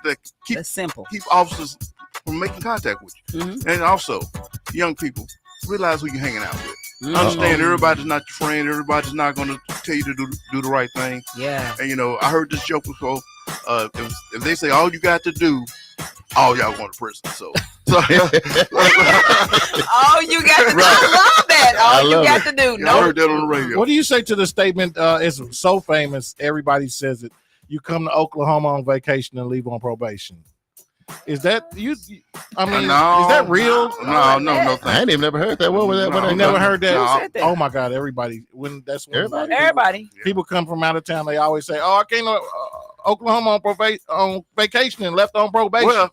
That's simple. Keep officers from making contact with you. And also, young people, realize who you're hanging out with. Understand everybody's not your friend. Everybody's not going to tell you to do the right thing. Yeah. And I heard this joke before. If they say all you got to do, all y'all going to prison. So all you got to do. I love that. All you got to do. I heard that on the radio. What do you say to the statement? It's so famous. Everybody says it. You come to Oklahoma on vacation and leave on probation. Is that you? I mean, no, is that real? No. I ain't even never heard that. What was that? I never heard that. Who said that? Oh my God! Everybody, Everybody. People come from out of town. They always say, "Oh, I came to Oklahoma on vacation and left on probation." Well,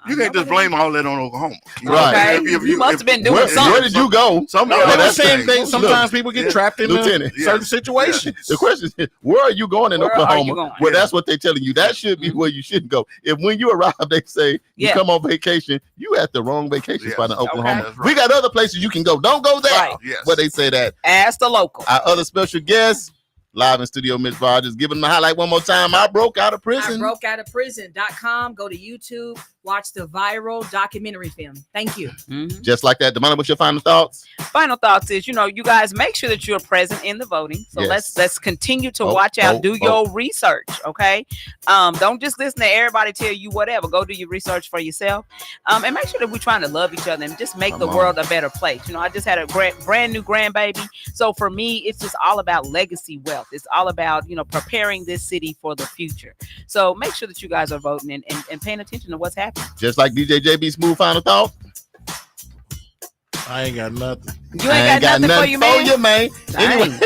you can't just blame all that on Oklahoma. Right. Okay. You must have been doing something. Where did you go? Sometimes people get trapped in certain situations. The question is, where are you going in Oklahoma? Well, Yeah. that's what they're telling you. That should be where you shouldn't go. If when you arrive, they say you come on vacation, you at the wrong vacation spot in Oklahoma. Okay. We got other places you can go. Don't go there. Right. Yes. Where they say that. Ask the local. Our other special guest, live in studio, Miss Rogers. Give them the highlight one more time. I broke out of prison. IBrokeOutOfPrison.com. Go to YouTube. Watch the viral documentary film. Thank you. Just like that. Damali, what's your final thoughts? Final thoughts is, you guys make sure that you're present in the voting. So Yes. let's continue to watch out. Do your research, okay? Don't just listen to everybody tell you whatever. Go do your research for yourself. And make sure that we're trying to love each other and just make the world a better place. I just had a brand new grandbaby. So for me, it's just all about legacy wealth. It's all about, preparing this city for the future. So make sure that you guys are voting and paying attention to what's happening. Just like DJ JB Smooth, final thought. I ain't got nothing. You ain't got nothing for you, man. Anyway,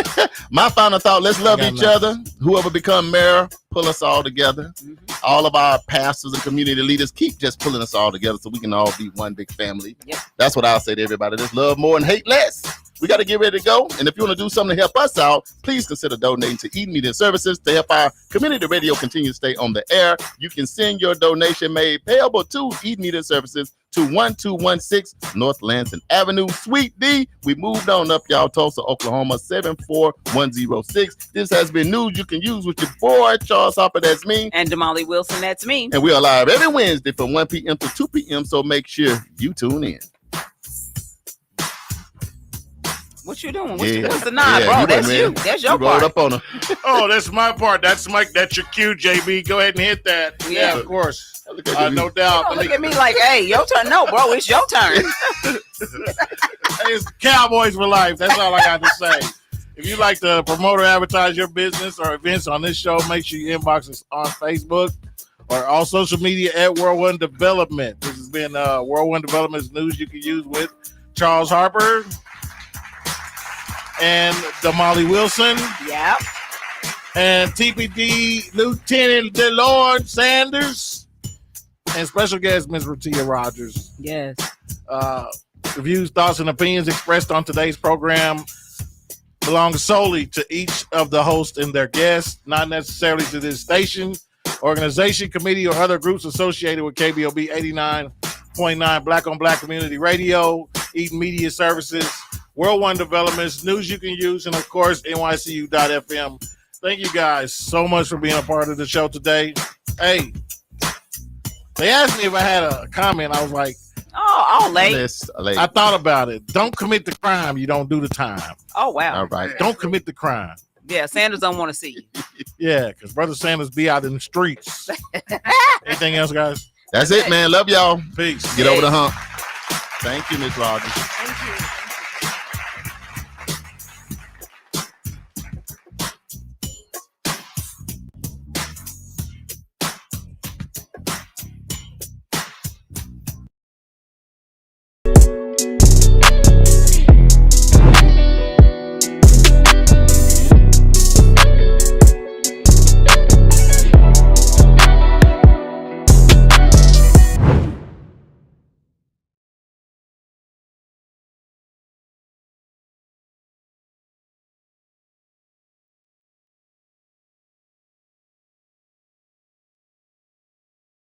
my final thought, let's love each other. Whoever become mayor, pull us all together. All of our pastors and community leaders, keep just pulling us all together so we can all be one big family. Yep. That's what I'll say to everybody. Let's love more and hate less. We got to get ready to go. And if you want to do something to help us out, please consider donating to Eden Media Services to help our community radio continue to stay on the air. You can send your donation made payable to Eden Media Services to 1216 North Lansing Avenue, Suite D. We moved on up, y'all. Tulsa, Oklahoma, 74106. This has been news you can use with your boy, Charles Hopper, that's me. And Damali Wilson, that's me. And we are live every Wednesday from 1 p.m. to 2 p.m. So make sure you tune in. What you doing? What's the nod, bro? That's you. That's your part. Up on her. Oh, that's my part. That's your cue, JB. Go ahead and hit that. Yeah, of course. No doubt. Don't look at me like, hey, your turn. No, bro, it's your turn. It's Cowboys for life. That's all I got to say. If you like to promote or advertise your business or events on this show, make sure you inbox us on Facebook or all social media at World One Development. This has been World One Development's news you can use with Charles Harper and Damali Wilson. Yep. And TPD Lieutenant DeLord Sanders. And special guest, Ms. Ratia Rogers. Yes. The views, thoughts, and opinions expressed on today's program belong solely to each of the hosts and their guests, not necessarily to this station, organization, committee, or other groups associated with KBOB 89.9 Black on Black Community Radio, Eden Media Services, World One Developments, news you can use, and of course, NYCU.FM. Thank you guys so much for being a part of the show today. Hey, they asked me if I had a comment. I was like, late. I thought about it. Don't commit the crime. You don't do the time. Oh, wow. All right. Don't commit the crime. Yeah, Sanders don't want to see you. Yeah, because Brother Sanders be out in the streets. Anything else, guys? That's it, man. Love y'all. Peace. Get over the hump. Thank you, Ms. Rogers.